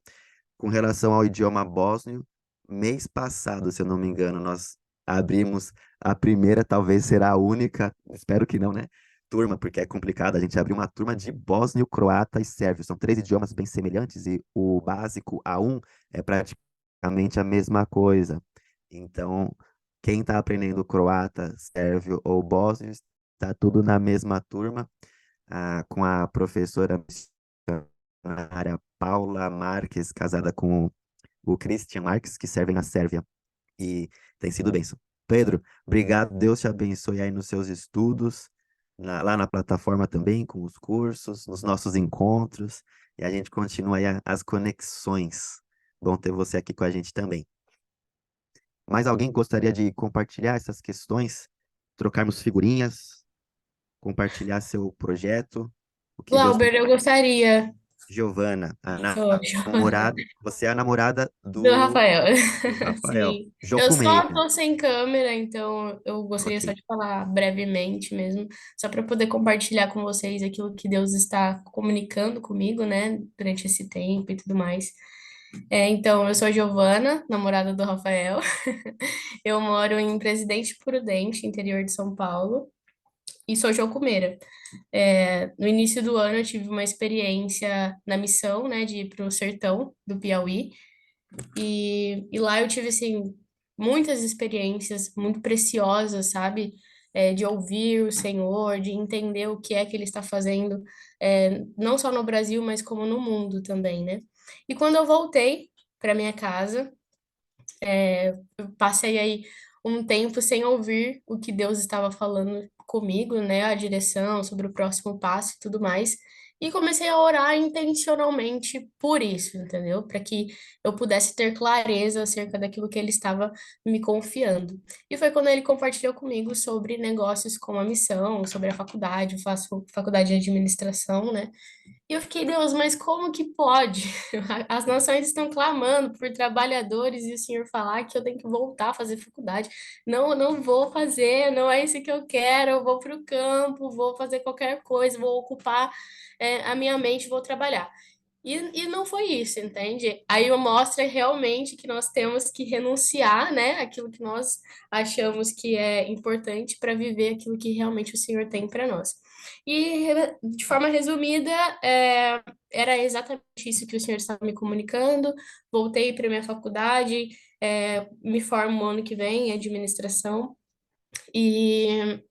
S1: Com relação ao idioma bósnio, mês passado, se eu não me engano, nós abrimos a primeira, talvez será a única, espero que não, né? Turma, porque é complicado, a gente abriu uma turma de bósnio, croata e sérvio. São três idiomas bem semelhantes e o básico A1 é praticamente a mesma coisa. Então, quem está aprendendo croata, sérvio ou bósnio, está tudo na mesma turma, com a professora missionária Paula Marques, casada com o Christian Marques, que servem na Sérvia. E tem sido bênção. Pedro, obrigado. Deus te abençoe aí nos seus estudos, lá na plataforma também, com os cursos, nos nossos encontros. E a gente continua aí as conexões. Bom ter você aqui com a gente também. Mais alguém gostaria de compartilhar essas questões? Trocarmos figurinhas, compartilhar seu projeto, o que Deus tem.
S7: Glauber, eu gostaria.
S1: Giovana, a
S7: Show.
S1: namorada, você é a namorada
S7: Do Rafael.
S1: do Rafael.
S7: Sim. Eu só
S1: Jocumene.
S7: tô sem câmera, então eu gostaria só
S1: Ok.
S7: de falar brevemente mesmo, só para poder compartilhar com vocês aquilo que Deus está comunicando comigo, né, durante esse tempo e tudo mais. Então, eu sou a Giovana, namorada do Rafael. Eu moro em Presidente Prudente, interior de São Paulo, e sou jocumeira. No início do ano, eu tive uma experiência na missão, né, de ir para o sertão do Piauí. E lá eu tive, assim, muitas experiências muito preciosas, sabe? De ouvir o Senhor, de entender o que é que Ele está fazendo, não só no Brasil, mas como no mundo também, né? E quando eu voltei para minha casa, eu passei aí um tempo sem ouvir o que Deus estava falando comigo, né? A direção, sobre o próximo passo e tudo mais. E comecei a orar intencionalmente por isso, entendeu? Para que eu pudesse ter clareza acerca daquilo que ele estava me confiando. E foi quando ele compartilhou comigo sobre negócios com a missão, sobre a faculdade, eu faço faculdade de administração, né? E eu fiquei, Deus, mas como que pode? As nações estão clamando por trabalhadores e o Senhor falar que eu tenho que voltar a fazer faculdade. Não, eu não vou fazer, não é isso que eu quero. Eu vou para o campo, vou fazer qualquer coisa, vou ocupar, a minha mente, vou trabalhar. E não foi isso, entende? Aí mostra realmente que nós temos que renunciar, né, aquilo que nós achamos que é importante para viver aquilo que realmente o Senhor tem para nós. E, de forma resumida, era exatamente isso que o Senhor estava me comunicando. Voltei para minha faculdade, me formo ano que vem em administração. E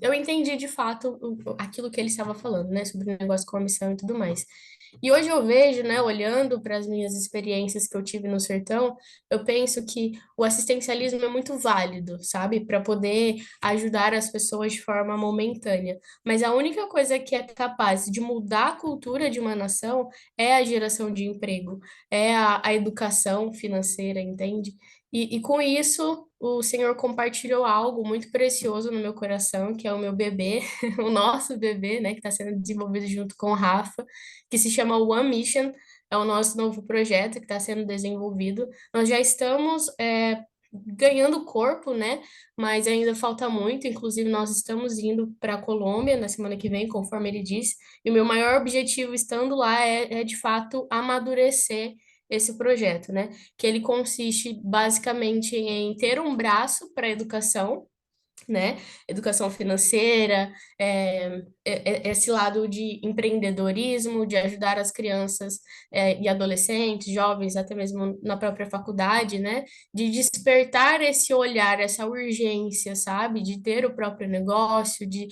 S7: eu entendi de fato aquilo que ele estava falando, né, sobre o negócio com a missão e tudo mais. E hoje eu vejo, né, olhando para as minhas experiências que eu tive no sertão, eu penso que o assistencialismo é muito válido, sabe, para poder ajudar as pessoas de forma momentânea. Mas a única coisa que é capaz de mudar a cultura de uma nação é a geração de emprego, é a educação financeira, entende? E com isso, o Senhor compartilhou algo muito precioso no meu coração, que é o meu bebê, o nosso bebê, né, que está sendo desenvolvido junto com o Rafa, que se chama One Mission, é o nosso novo projeto que está sendo desenvolvido. Nós já estamos ganhando corpo, né, mas ainda falta muito. Inclusive, nós estamos indo para a Colômbia na semana que vem, conforme ele disse, e o meu maior objetivo estando lá é de fato amadurecer esse projeto, né? Que ele consiste basicamente em ter um braço para a educação, né? Educação financeira, esse lado de empreendedorismo, de ajudar as crianças, e adolescentes, jovens, até mesmo na própria faculdade, né? De despertar esse olhar, essa urgência, sabe? De ter o próprio negócio, de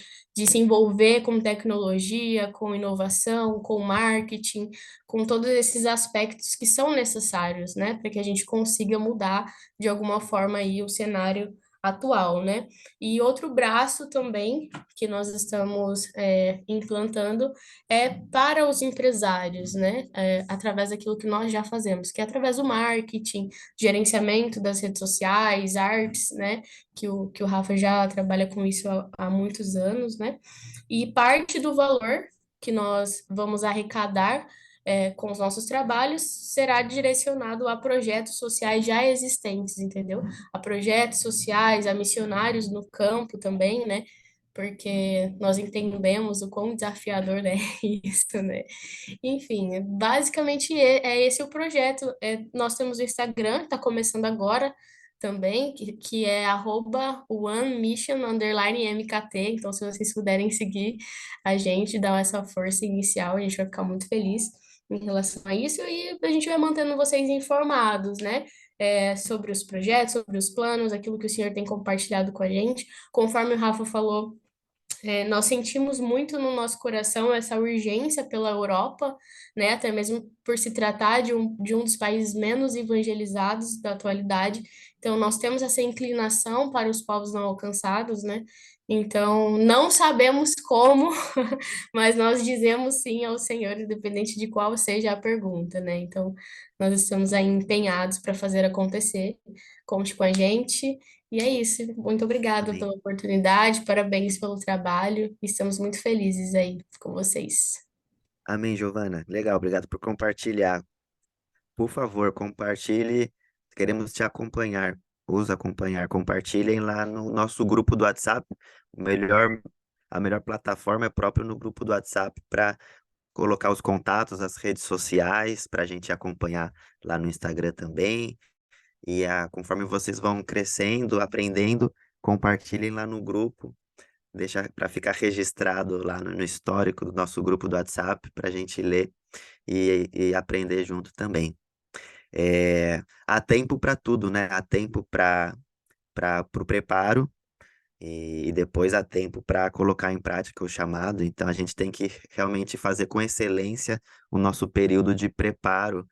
S7: se envolver com tecnologia, com inovação, com marketing, com todos esses aspectos que são necessários, né? Para que a gente consiga mudar de alguma forma aí o cenário atual, né? E outro braço também que nós estamos implantando é para os empresários, né? Através daquilo que nós já fazemos, que é através do marketing, gerenciamento das redes sociais, artes, né? Que o Rafa já trabalha com isso há muitos anos, né? E parte do valor que nós vamos arrecadar com os nossos trabalhos será direcionado a projetos sociais já existentes, entendeu? A projetos sociais, a missionários no campo também, né? Porque nós entendemos o quão desafiador é isso, né? Enfim, basicamente é esse o projeto. Nós temos o Instagram, está começando agora também, que é @onemission_mkt. Então, se vocês puderem seguir a gente, dar essa força inicial, a gente vai ficar muito feliz em relação a isso e a gente vai mantendo vocês informados, né? Sobre os projetos, sobre os planos, aquilo que o senhor tem compartilhado com a gente. Conforme o Rafa falou, nós sentimos muito no nosso coração essa urgência pela Europa, né? Até mesmo por se tratar de um dos países menos evangelizados da atualidade. Então, nós temos essa inclinação para os povos não alcançados, né? Então, não sabemos como, mas nós dizemos sim ao Senhor, independente de qual seja a pergunta, né? Então, nós estamos aí empenhados para fazer acontecer. Conte com a gente. E é isso. Muito obrigada
S1: Amém.
S7: pela oportunidade, parabéns pelo trabalho. Estamos muito felizes aí com vocês.
S1: Amém, Giovana. Legal, obrigado por compartilhar. Por favor, compartilhe. Queremos te acompanhar, os acompanhar. Compartilhem lá no nosso grupo do WhatsApp. A melhor plataforma é próprio no grupo do WhatsApp para colocar os contatos, as redes sociais, para a gente acompanhar lá no Instagram também. E conforme vocês vão crescendo, aprendendo, compartilhem lá no grupo. Deixa para ficar registrado lá no histórico do nosso grupo do WhatsApp para a gente ler e aprender junto também. Há tempo para tudo, né? Há tempo para o preparo e depois há tempo para colocar em prática o chamado. Então a gente tem que realmente fazer com excelência o nosso período de preparo.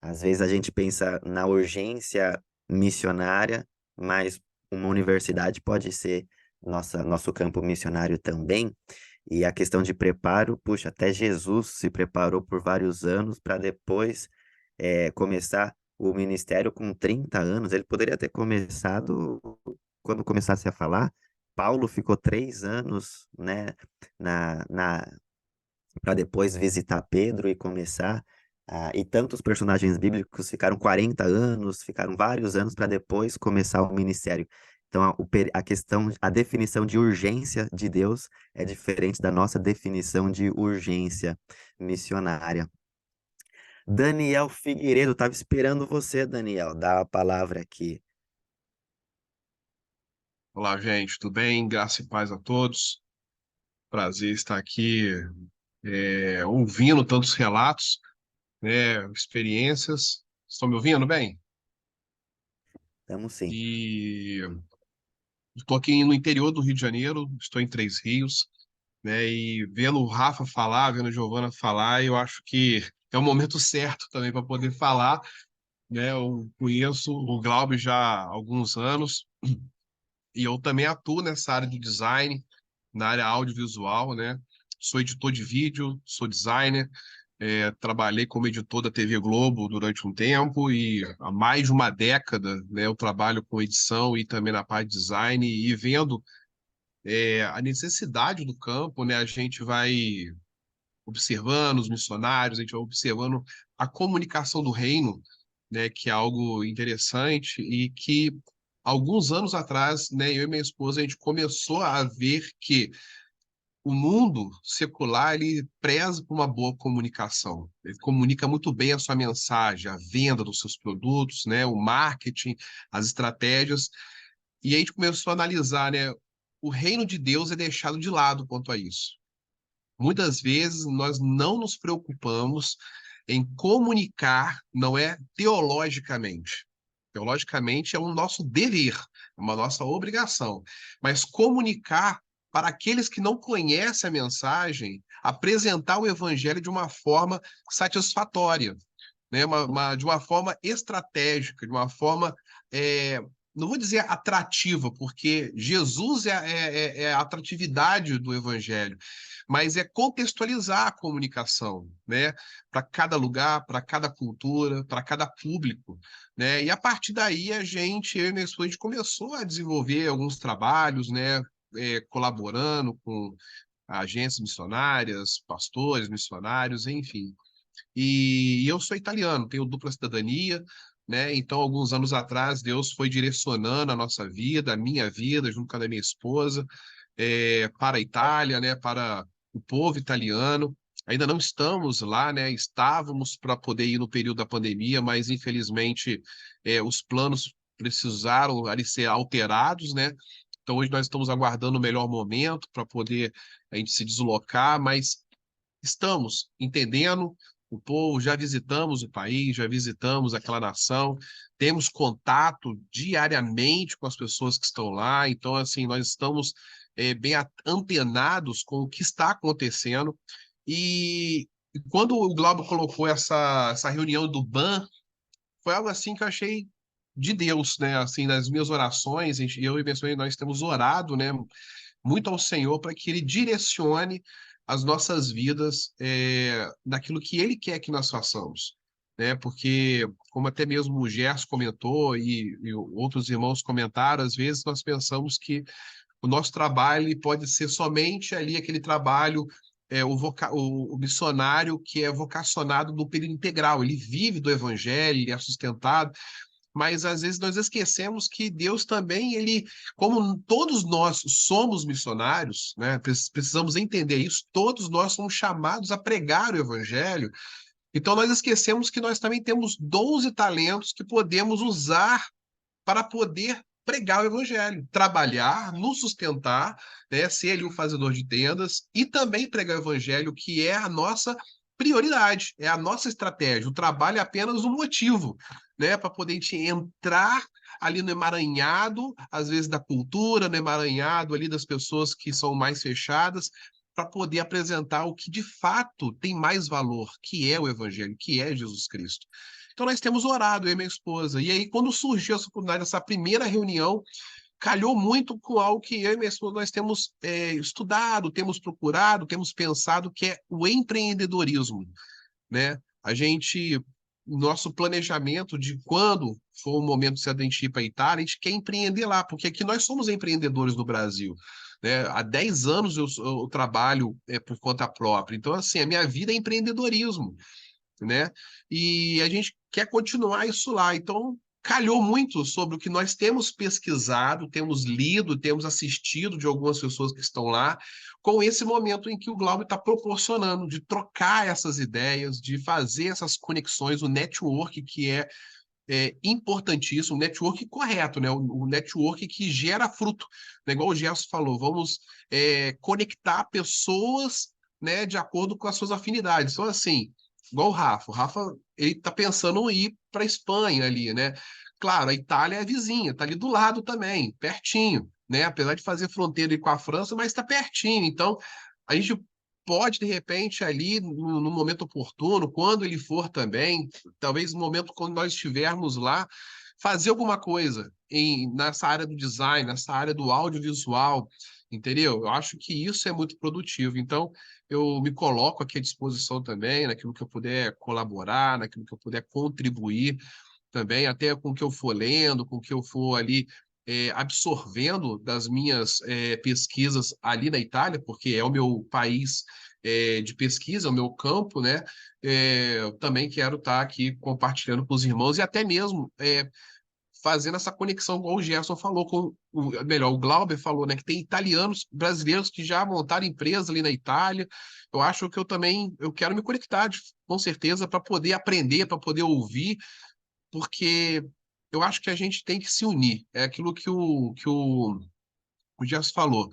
S1: Às vezes a gente pensa na urgência missionária, mas uma universidade pode ser nosso campo missionário também. E a questão de preparo, puxa, até Jesus se preparou por vários anos para depois começar o ministério com 30 anos. Ele poderia ter começado quando começasse a falar. Paulo ficou 3 anos, né, para depois visitar Pedro e começar. E tantos personagens bíblicos ficaram 40 anos, ficaram vários anos para depois começar o ministério. Então, a questão, a definição de urgência de Deus é diferente da nossa definição de urgência missionária. Daniel Figueiredo, estava esperando você, Daniel, dar a palavra aqui.
S8: Olá, gente, tudo bem? Graça e paz a todos. Prazer estar aqui ouvindo tantos relatos, né, experiências. Estão me ouvindo bem?
S1: Estamos sim.
S8: E Estou aqui no interior do Rio de Janeiro, estou em Três Rios, né? E vendo o Rafa falar, vendo a Giovana falar, eu acho que é o momento certo também para poder falar, né? Eu conheço o Glauber já há alguns anos e eu também atuo nessa área de design, na área audiovisual, né? Sou editor de vídeo, sou designer, trabalhei como editor da TV Globo durante um tempo e há mais de uma década, né, eu trabalho com edição e também na parte de design e vendo a necessidade do campo, né, a gente vai observando os missionários, a gente vai observando a comunicação do reino, né, que é algo interessante e que alguns anos atrás, né, eu e minha esposa, a gente começou a ver que o mundo secular, ele preza por uma boa comunicação. Ele comunica muito bem a sua mensagem, a venda dos seus produtos, né, o marketing, as estratégias. E a gente começou a analisar, né, o reino de Deus é deixado de lado quanto a isso. Muitas vezes nós não nos preocupamos em comunicar, não é teologicamente. Teologicamente é um nosso dever, é uma nossa obrigação. Mas comunicar para aqueles que não conhecem a mensagem, apresentar o evangelho de uma forma satisfatória, né? De uma forma estratégica, de uma forma, não vou dizer atrativa, porque Jesus é a atratividade do evangelho, mas é contextualizar a comunicação, né? Para cada lugar, para cada cultura, para cada público, né? E a partir daí eu e minha esposa, a gente começou a desenvolver alguns trabalhos, né? Colaborando com agências missionárias, pastores missionários, enfim. E eu sou italiano, tenho dupla cidadania, né? Então, alguns anos atrás, Deus foi direcionando a nossa vida, a minha vida, junto com a da minha esposa, para a Itália, né? Para o povo italiano. Ainda não estamos lá, né? Estávamos para poder ir no período da pandemia, mas infelizmente os planos precisaram ali ser alterados, né? Então, hoje nós estamos aguardando o melhor momento para poder a gente se deslocar, mas estamos entendendo o povo, já visitamos o país, já visitamos aquela nação, temos contato diariamente com as pessoas que estão lá, então, assim, nós estamos bem antenados com o que está acontecendo. E quando o Glauber colocou essa reunião do BAN, foi algo assim que eu achei de Deus, né? Assim, nas minhas orações, eu e minha esposa, nós temos orado, né? Muito ao Senhor para que Ele direcione as nossas vidas naquilo que Ele quer que nós façamos, né? Porque, como até mesmo o Gerson comentou e outros irmãos comentaram, às vezes nós pensamos que o nosso trabalho ele pode ser somente ali aquele trabalho, o missionário que é vocacionado no período integral, ele vive do evangelho, ele é sustentado, mas às vezes nós esquecemos que Deus também, ele, como todos nós somos missionários, né, precisamos entender isso, todos nós somos chamados a pregar o evangelho, então nós esquecemos que nós também temos dons e talentos que podemos usar para poder pregar o evangelho, trabalhar, nos sustentar, né, ser ali o fazedor de tendas e também pregar o evangelho, que é a nossa prioridade, é a nossa estratégia. O trabalho é apenas um motivo, né, para poder a gente entrar ali no emaranhado, às vezes da cultura, no emaranhado ali das pessoas que são mais fechadas, para poder apresentar o que de fato tem mais valor, que é o evangelho, que é Jesus Cristo. Então nós temos orado, eu e minha esposa. E aí, quando surgiu essa oportunidade, essa primeira reunião, calhou muito com algo que eu e minha esposa nós temos estudado, temos procurado, temos pensado, que é o empreendedorismo, né? A gente, nosso planejamento de quando for o momento de a gente ir para a Itália, a gente quer empreender lá, porque aqui nós somos empreendedores no Brasil. Né? Há 10 anos eu trabalho por conta própria. Então, assim, a minha vida é empreendedorismo, né? E a gente quer continuar isso lá. Então, calhou muito sobre o que nós temos pesquisado, temos lido, temos assistido de algumas pessoas que estão lá, com esse momento em que o Glauber está proporcionando, de trocar essas ideias, de fazer essas conexões, o network que é importantíssimo, o network correto, né? O network que gera fruto, né? Igual o Gerson falou, vamos conectar pessoas, né, de acordo com as suas afinidades. Então, assim, igual o Rafa ele está pensando em ir para a Espanha ali, né? claro, a Itália é vizinha, está ali do lado também, pertinho, né? Apesar de fazer fronteira com a França, mas está pertinho. Então, a gente pode, de repente, ali, no momento oportuno, quando ele for também, talvez no momento quando nós estivermos lá, fazer alguma coisa nessa área do design, nessa área do audiovisual, entendeu? Eu acho que isso é muito produtivo. Então, eu me coloco aqui à disposição também, naquilo que eu puder colaborar, naquilo que eu puder contribuir também, até com o que eu for lendo, com o que eu for ali absorvendo das minhas pesquisas ali na Itália, porque é o meu país de pesquisa, é o meu campo, né? Eu também quero estar aqui compartilhando com os irmãos e até mesmo fazendo essa conexão, igual o Gerson falou, melhor, o Glauber falou, né? Que tem italianos, brasileiros que já montaram empresa ali na Itália. Eu acho que eu quero me conectar, com certeza, para poder aprender, para poder ouvir, porque eu acho que a gente tem que se unir. É aquilo que o Gerson falou.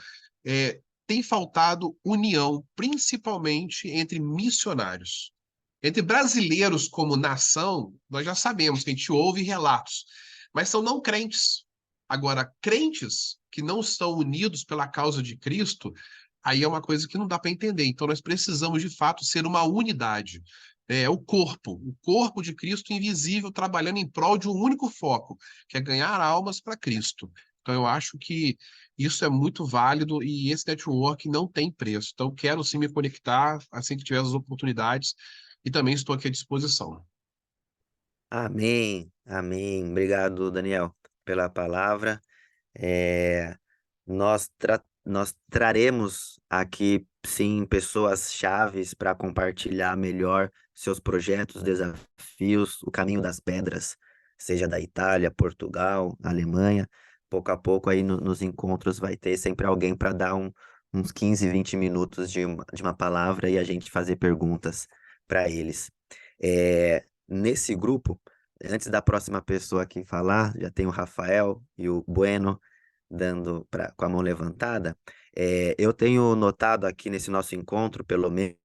S8: Tem faltado união, principalmente entre missionários. Entre brasileiros como nação, nós já sabemos que a gente ouve relatos, mas são não crentes. Agora, crentes que não estão unidos pela causa de Cristo, aí é uma coisa que não dá para entender. Então, nós precisamos, de fato, ser uma unidade. É o corpo de Cristo invisível, trabalhando em prol de um único foco, que é ganhar almas para Cristo. Então, eu acho que isso é muito válido e esse network não tem preço. Então, quero sim me conectar assim que tiver as oportunidades e também estou aqui à disposição.
S1: Amém, amém. Obrigado, Daniel, pela palavra. É, nós traremos aqui, sim, pessoas chaves para compartilhar melhor seus projetos, desafios, o caminho das pedras, seja da Itália, Portugal, Alemanha. Pouco a pouco aí nos encontros vai ter sempre alguém para dar uns 15, 20 minutos de uma palavra e a gente fazer perguntas para eles. Nesse grupo, antes da próxima pessoa aqui falar, já tem o Rafael e o Bueno com a mão levantada. Eu tenho notado aqui nesse nosso encontro, pelo menos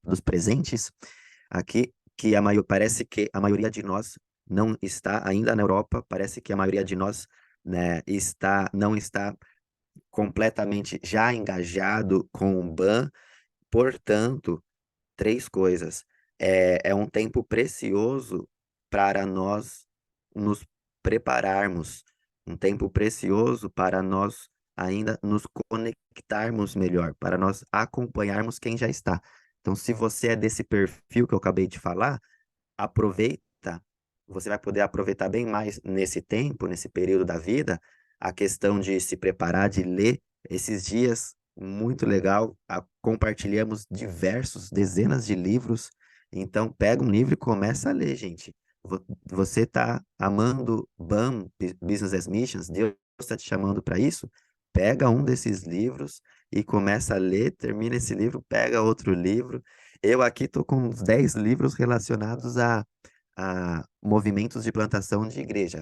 S1: dos presentes aqui, que parece que a maioria de nós não está ainda na Europa, parece que a maioria de nós, né, não está completamente já engajado com o BAN. Portanto, três coisas. É um tempo precioso para nós nos prepararmos, um tempo precioso para nós ainda nos conectarmos melhor, para nós acompanharmos quem já está. Então, se você é desse perfil que eu acabei de falar, aproveita, você vai poder aproveitar bem mais nesse tempo, nesse período da vida, a questão de se preparar, de ler esses dias, muito legal. Compartilhamos dezenas de livros. Então, pega um livro e começa a ler, gente. Você está amando BAM, Business as Missions, Deus está te chamando para isso? Pega um desses livros e começa a ler, termina esse livro, pega outro livro. Eu aqui estou com uns 10 livros relacionados a movimentos de plantação de igreja.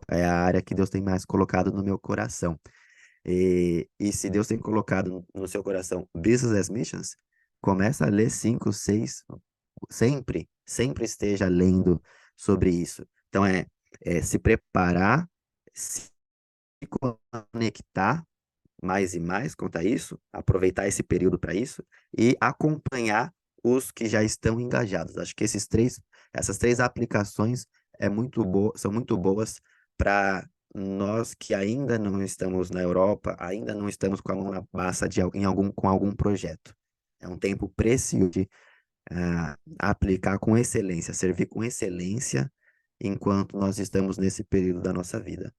S1: É a área que Deus tem mais colocado no meu coração. E se Deus tem colocado no seu coração Business as Missions, começa a ler 5, 6, sempre esteja lendo sobre isso. Então, se preparar, se conectar mais e mais quanto a isso, aproveitar esse período para isso e acompanhar os que já estão engajados. Acho que essas três aplicações são muito boas para nós que ainda não estamos na Europa, ainda não estamos com a mão na massa com algum projeto. É um tempo precioso de aplicar com excelência, servir com excelência enquanto nós estamos nesse período da nossa vida.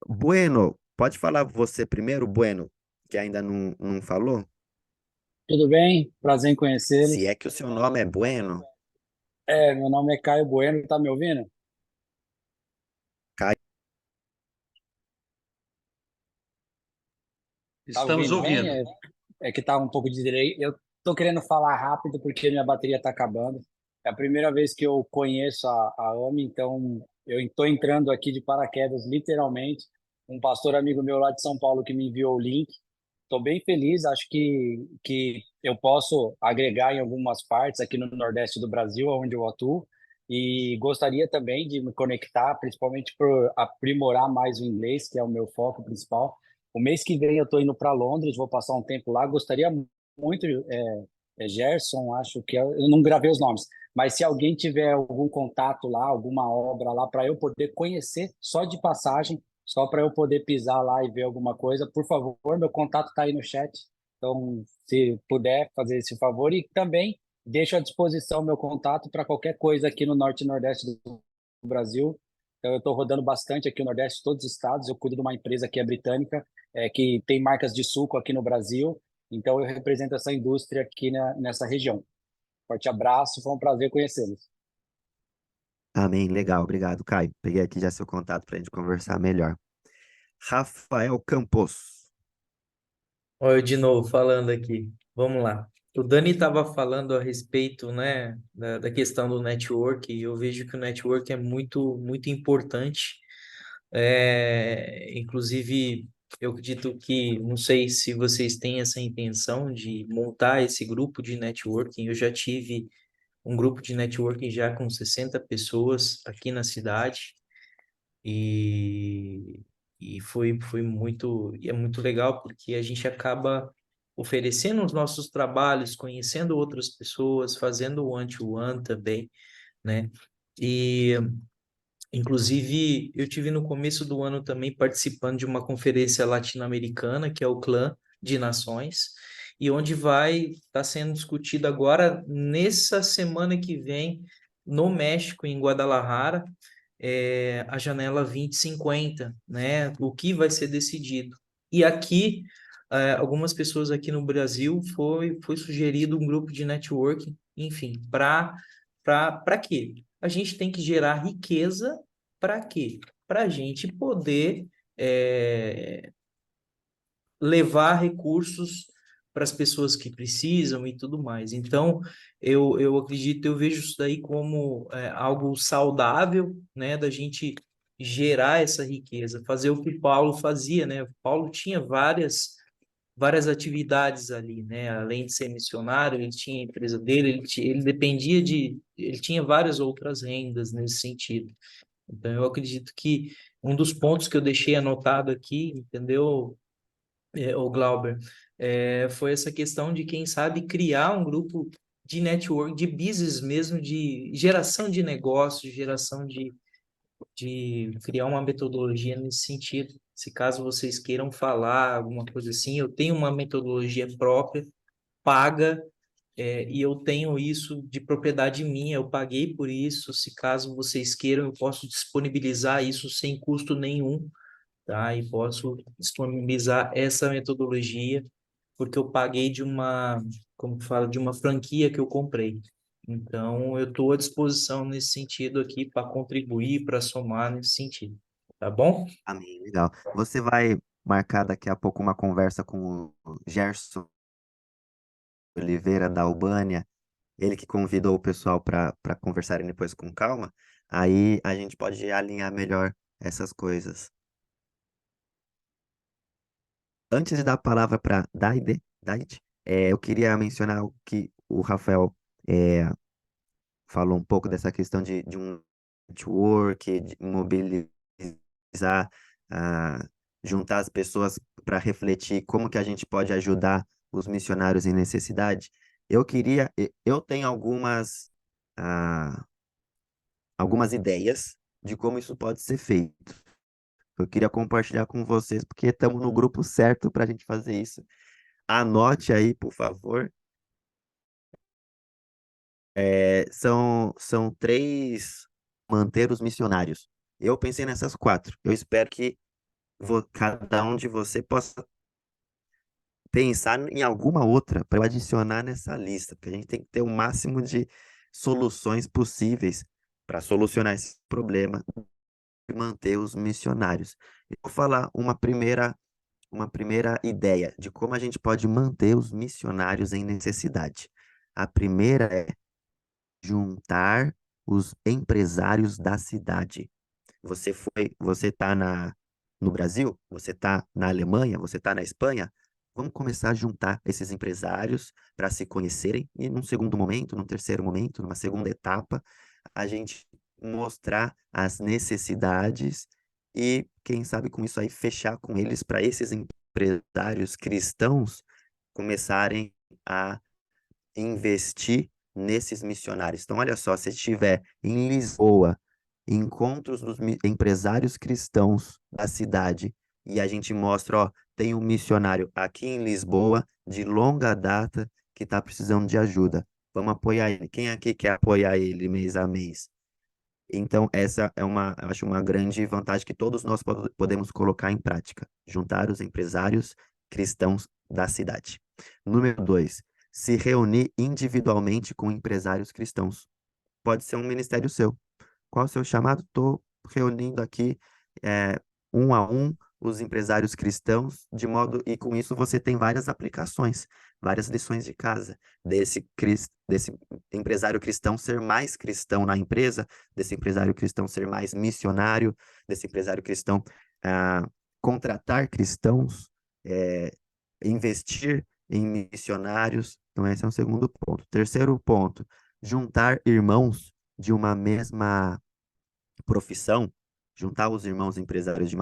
S1: Bueno, pode falar você primeiro, Bueno, que ainda não falou?
S9: Tudo bem? Prazer em
S1: Se
S9: conhecê-los.
S1: é que o seu nome é Bueno,
S9: Meu nome é Caio Bueno, tá me ouvindo?
S1: Caio.
S9: Tá
S2: Estamos
S9: ouvindo bem?
S2: ouvindo.
S9: É que tá um pouco de delay. Eu tô querendo falar rápido porque minha bateria tá acabando. É a primeira vez que eu conheço a AME, então eu estou entrando aqui de paraquedas, literalmente. Um pastor amigo meu lá de São Paulo que me enviou o link. Estou bem feliz, acho que eu posso agregar em algumas partes aqui no Nordeste do Brasil, onde eu atuo, e gostaria também de me conectar, principalmente por aprimorar mais o inglês, que é o meu foco principal. O mês que vem eu estou indo para Londres, vou passar um tempo lá, gostaria muito, Gerson, acho que eu não gravei os nomes, mas se alguém tiver algum contato lá, alguma obra lá, para eu poder conhecer só de passagem, só para eu poder pisar lá e ver alguma coisa, por favor, meu contato está aí no chat. Então, se puder fazer esse favor, e também deixo à disposição meu contato para qualquer coisa aqui no Norte e Nordeste do Brasil. Então, eu estou rodando bastante aqui no Nordeste, todos os estados. Eu cuido de uma empresa que é britânica, que tem marcas de suco aqui no Brasil. Então, eu represento essa indústria aqui nessa região. Forte abraço, foi um prazer conhecê-los.
S1: Amém, legal, obrigado, Caio. Peguei aqui já seu contato para a gente conversar melhor. Rafael Campos.
S3: Olha eu de novo falando aqui. Vamos lá. O Dani estava falando a respeito, né, da questão do network, e eu vejo que o network é muito, muito importante. Inclusive, eu acredito que, não sei se vocês têm essa intenção de montar esse grupo de networking. Eu já tive um grupo de networking já com 60 pessoas aqui na cidade, e, foi muito, e é muito legal porque a gente acaba oferecendo os nossos trabalhos, conhecendo outras pessoas, fazendo o one-to-one também, né? E, inclusive, eu tive no começo do ano também participando de uma conferência latino-americana, que é o Clã de Nações, e onde vai estar sendo discutido agora, nessa semana que vem, no México, em Guadalajara, a janela 2050, né? O que vai ser decidido. E aqui, algumas pessoas aqui no Brasil foi sugerido um grupo de networking, enfim, para quê? A gente tem que gerar riqueza para quê? Para a gente poder levar recursos para as pessoas que precisam e tudo mais. Então, eu acredito, eu vejo isso daí como algo saudável, né, da gente gerar essa riqueza, fazer o que Paulo fazia, né? Paulo tinha várias atividades ali, né? Além de ser missionário, ele tinha a empresa dele, ele dependia ele tinha várias outras rendas nesse sentido. Então, eu acredito que um dos pontos que eu deixei anotado aqui, entendeu, o Glauber, foi essa questão de, quem sabe, criar um grupo de network, de business mesmo, de geração de negócios, geração de criar uma metodologia nesse sentido. Se caso vocês queiram falar alguma coisa assim, eu tenho uma metodologia própria, paga, e eu tenho isso de propriedade minha, eu paguei por isso. Se caso vocês queiram, eu posso disponibilizar isso sem custo nenhum, tá? E posso disponibilizar essa metodologia, porque eu paguei de uma, como que fala, de uma franquia que eu comprei. Então, eu estou à disposição nesse sentido aqui para contribuir, para somar nesse sentido, tá bom?
S1: Amém, legal. Você vai marcar daqui a pouco uma conversa com o Gerson Oliveira da Albânia, ele que convidou o pessoal para conversarem depois com calma. Aí a gente pode alinhar melhor essas coisas. Antes de dar a palavra para Daide, eu queria mencionar o que o Rafael é, falou um pouco dessa questão de um network, de mobilizar, ah, juntar as pessoas para refletir como que a gente pode ajudar os missionários em necessidade. Eu tenho algumas ideias de como isso pode ser feito. Eu queria compartilhar com vocês, porque estamos no grupo certo para a gente fazer isso. Anote aí, por favor. São três: manter os missionários. Eu pensei nessas quatro. Eu espero que cada um de você possa pensar em alguma outra para eu adicionar nessa lista, porque a gente tem que ter o máximo de soluções possíveis para solucionar esse problema e manter os missionários. Eu vou falar uma primeira ideia de como a gente pode manter os missionários em necessidade. A primeira é juntar os empresários da cidade. Você está no Brasil, você está na Alemanha, você está na Espanha, vamos começar a juntar esses empresários para se conhecerem e num segundo momento, num terceiro momento, numa segunda etapa, a gente mostrar as necessidades e, quem sabe, com isso aí, fechar com eles para esses empresários cristãos começarem a investir nesses missionários. Então, olha só, se tiver em Lisboa encontros dos empresários cristãos da cidade e a gente mostra, ó, tem um missionário aqui em Lisboa de longa data que está precisando de ajuda. Vamos apoiar ele. Quem aqui quer apoiar ele mês a mês? Então, essa é eu acho uma grande vantagem que todos nós podemos colocar em prática. Juntar os empresários cristãos da cidade. Número 2, se reunir individualmente com empresários cristãos. Pode ser um ministério seu. Qual é o seu chamado? Estou reunindo aqui um a um os empresários cristãos, de modo, e com isso você tem várias aplicações, várias lições de casa, desse empresário cristão ser mais cristão na empresa, desse empresário cristão ser mais missionário, desse empresário cristão contratar cristãos, investir em missionários. Então, esse é o segundo ponto. Terceiro ponto, juntar irmãos de uma mesma profissão, juntar os irmãos empresários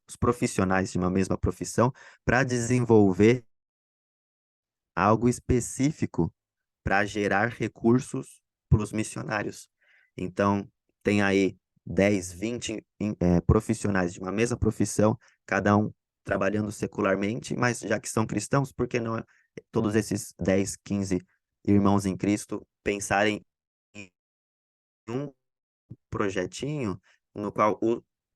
S1: os profissionais de uma mesma profissão para desenvolver algo específico para gerar recursos para os missionários. Então, tem aí 10, 20 profissionais de uma mesma profissão, cada um trabalhando secularmente, mas já que são cristãos, por que não todos esses 10, 15 irmãos em Cristo pensarem em um projetinho no qual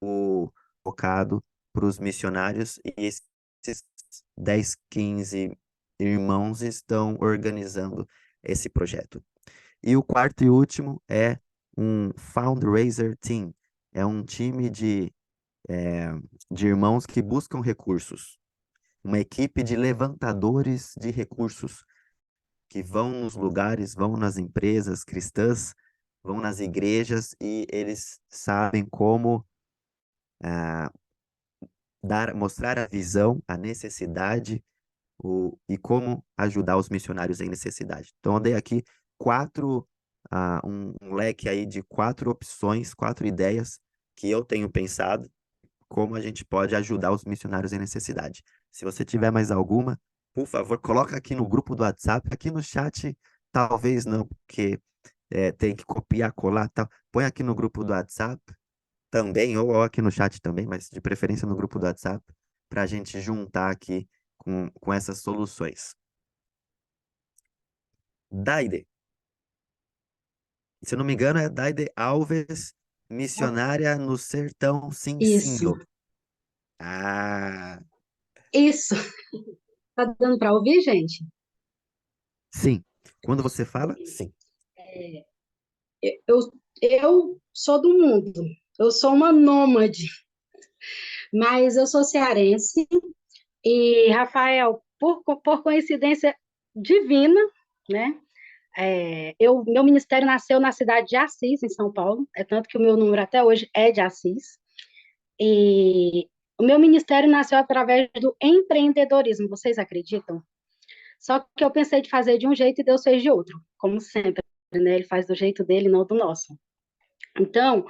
S1: o focado para os missionários e esses 10, 15 irmãos estão organizando esse projeto. E o quarto e último é um fundraiser team. É um time de irmãos que buscam recursos. Uma equipe de levantadores de recursos que vão nos lugares, vão nas empresas cristãs, vão nas igrejas e eles sabem como mostrar a visão, a necessidade e como ajudar os missionários em necessidade. Então, eu dei aqui um leque aí de 4 opções, 4 ideias que eu tenho pensado como a gente pode ajudar os missionários em necessidade. Se você tiver mais alguma, por favor, coloca aqui no grupo do WhatsApp, aqui no chat, talvez não, porque tem que copiar, colar, tal. Põe aqui no grupo do WhatsApp também, ou aqui no chat também, mas de preferência no grupo do WhatsApp, para a gente juntar aqui com essas soluções. Daide. Se eu não me engano, é Daide Alves, missionária no Sertão
S10: Isso,
S1: Cincinho. Ah,
S10: isso. Tá dando para ouvir, gente?
S1: sim. Quando você fala, sim.
S10: Eu sou do mundo, eu sou uma nômade, mas eu sou cearense e Rafael, por coincidência divina, né? Meu ministério nasceu na cidade de Assis, em São Paulo, é tanto que o meu número até hoje é de Assis. E o meu ministério nasceu através do empreendedorismo, vocês acreditam? Só que eu pensei de fazer de um jeito e Deus fez de outro, como sempre, né? Ele faz do jeito dele, não do nosso. Então,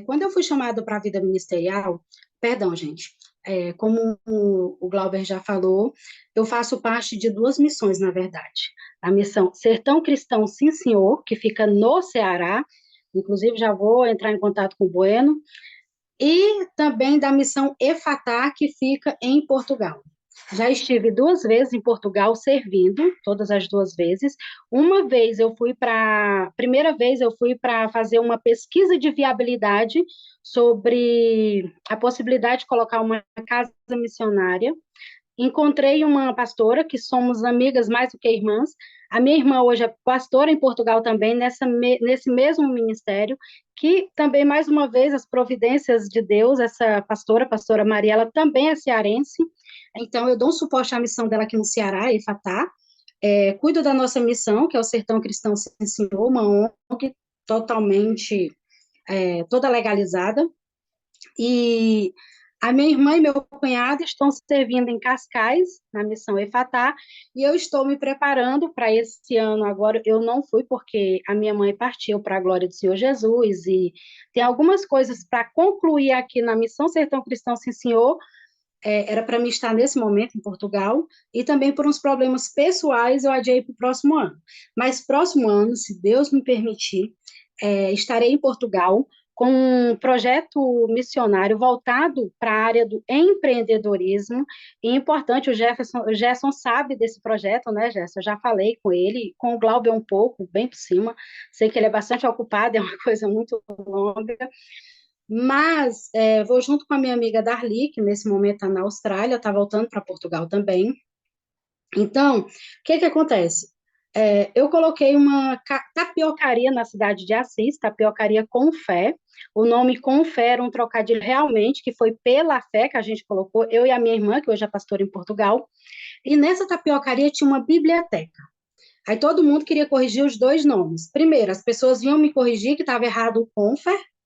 S10: quando eu fui chamada para a vida ministerial, perdão, gente, como o Glauber já falou, eu faço parte de 2 missões, na verdade. A missão Sertão Cristão, sim, senhor, que fica no Ceará, inclusive já vou entrar em contato com o Bueno, e também da missão Efatá, que fica em Portugal. Já estive 2 vezes em Portugal servindo, todas as 2 vezes. Primeira vez eu fui para fazer uma pesquisa de viabilidade sobre a possibilidade de colocar uma casa missionária. Encontrei uma pastora, que somos amigas mais do que irmãs. A minha irmã hoje é pastora em Portugal também, nesse mesmo ministério, que também, mais uma vez, as providências de Deus, essa pastora Maria, ela também é cearense, então eu dou um suporte à missão dela aqui no Ceará, Efatá, cuido da nossa missão, que é o Sertão Cristão Sim Senhor, uma ONG totalmente, toda legalizada, e A minha irmã e meu cunhado estão servindo em Cascais, na missão Efatá, e eu estou me preparando para esse ano. Agora, eu não fui porque a minha mãe partiu para a glória do Senhor Jesus, e tem algumas coisas para concluir aqui na missão Sertão Cristão, sim, senhor. Era para mim estar nesse momento em Portugal, e também por uns problemas pessoais eu adiei para o próximo ano. Mas próximo ano, se Deus me permitir, estarei em Portugal com um projeto missionário voltado para a área do empreendedorismo, e importante, o Gerson sabe desse projeto, né, Gerson? Eu já falei com ele, com o Glauber um pouco, bem por cima, sei que ele é bastante ocupado, é uma coisa muito longa, mas vou junto com a minha amiga Darli, que nesse momento está na Austrália, está voltando para Portugal também. Então, o que acontece? Eu coloquei uma tapiocaria na cidade de Assis, tapiocaria com fé. O nome com fé era um trocadilho realmente, que foi pela fé que a gente colocou, eu e a minha irmã, que hoje é pastora em Portugal. E nessa tapiocaria tinha uma biblioteca. Aí todo mundo queria corrigir os dois nomes. Primeiro, as pessoas vinham me corrigir que estava errado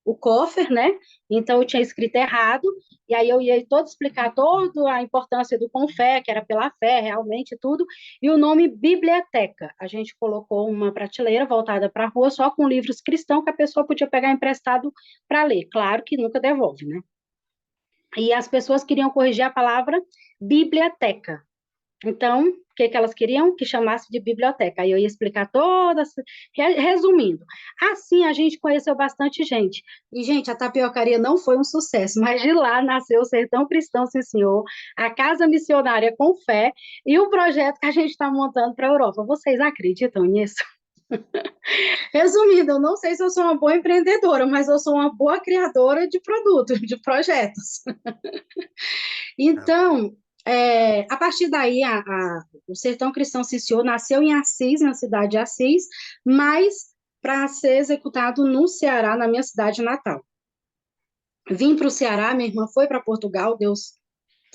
S10: o Coffer, né? Então eu tinha escrito errado, e aí eu ia todo explicar toda a importância do Confé, que era pela fé, realmente tudo, e o nome Biblioteca. A gente colocou uma prateleira voltada para a rua, só com livros cristãos que a pessoa podia pegar emprestado para ler. Claro que nunca devolve, né? E as pessoas queriam corrigir a palavra biblioteca. Então, o que elas queriam? Que chamasse de biblioteca. Aí eu ia explicar todas, resumindo. Assim, a gente conheceu bastante gente. E, gente, a tapiocaria não foi um sucesso, mas de lá nasceu o Sertão Cristão, sim, senhor, a Casa Missionária com Fé e o projeto que a gente está montando para a Europa. Vocês acreditam nisso? Resumindo, eu não sei se eu sou uma boa empreendedora, mas eu sou uma boa criadora de produtos, de projetos. Então, a partir daí, o Sertão Cristão Senhor nasceu em Assis, na cidade de Assis, mas para ser executado no Ceará, na minha cidade natal. Vim para o Ceará, minha irmã foi para Portugal, Deus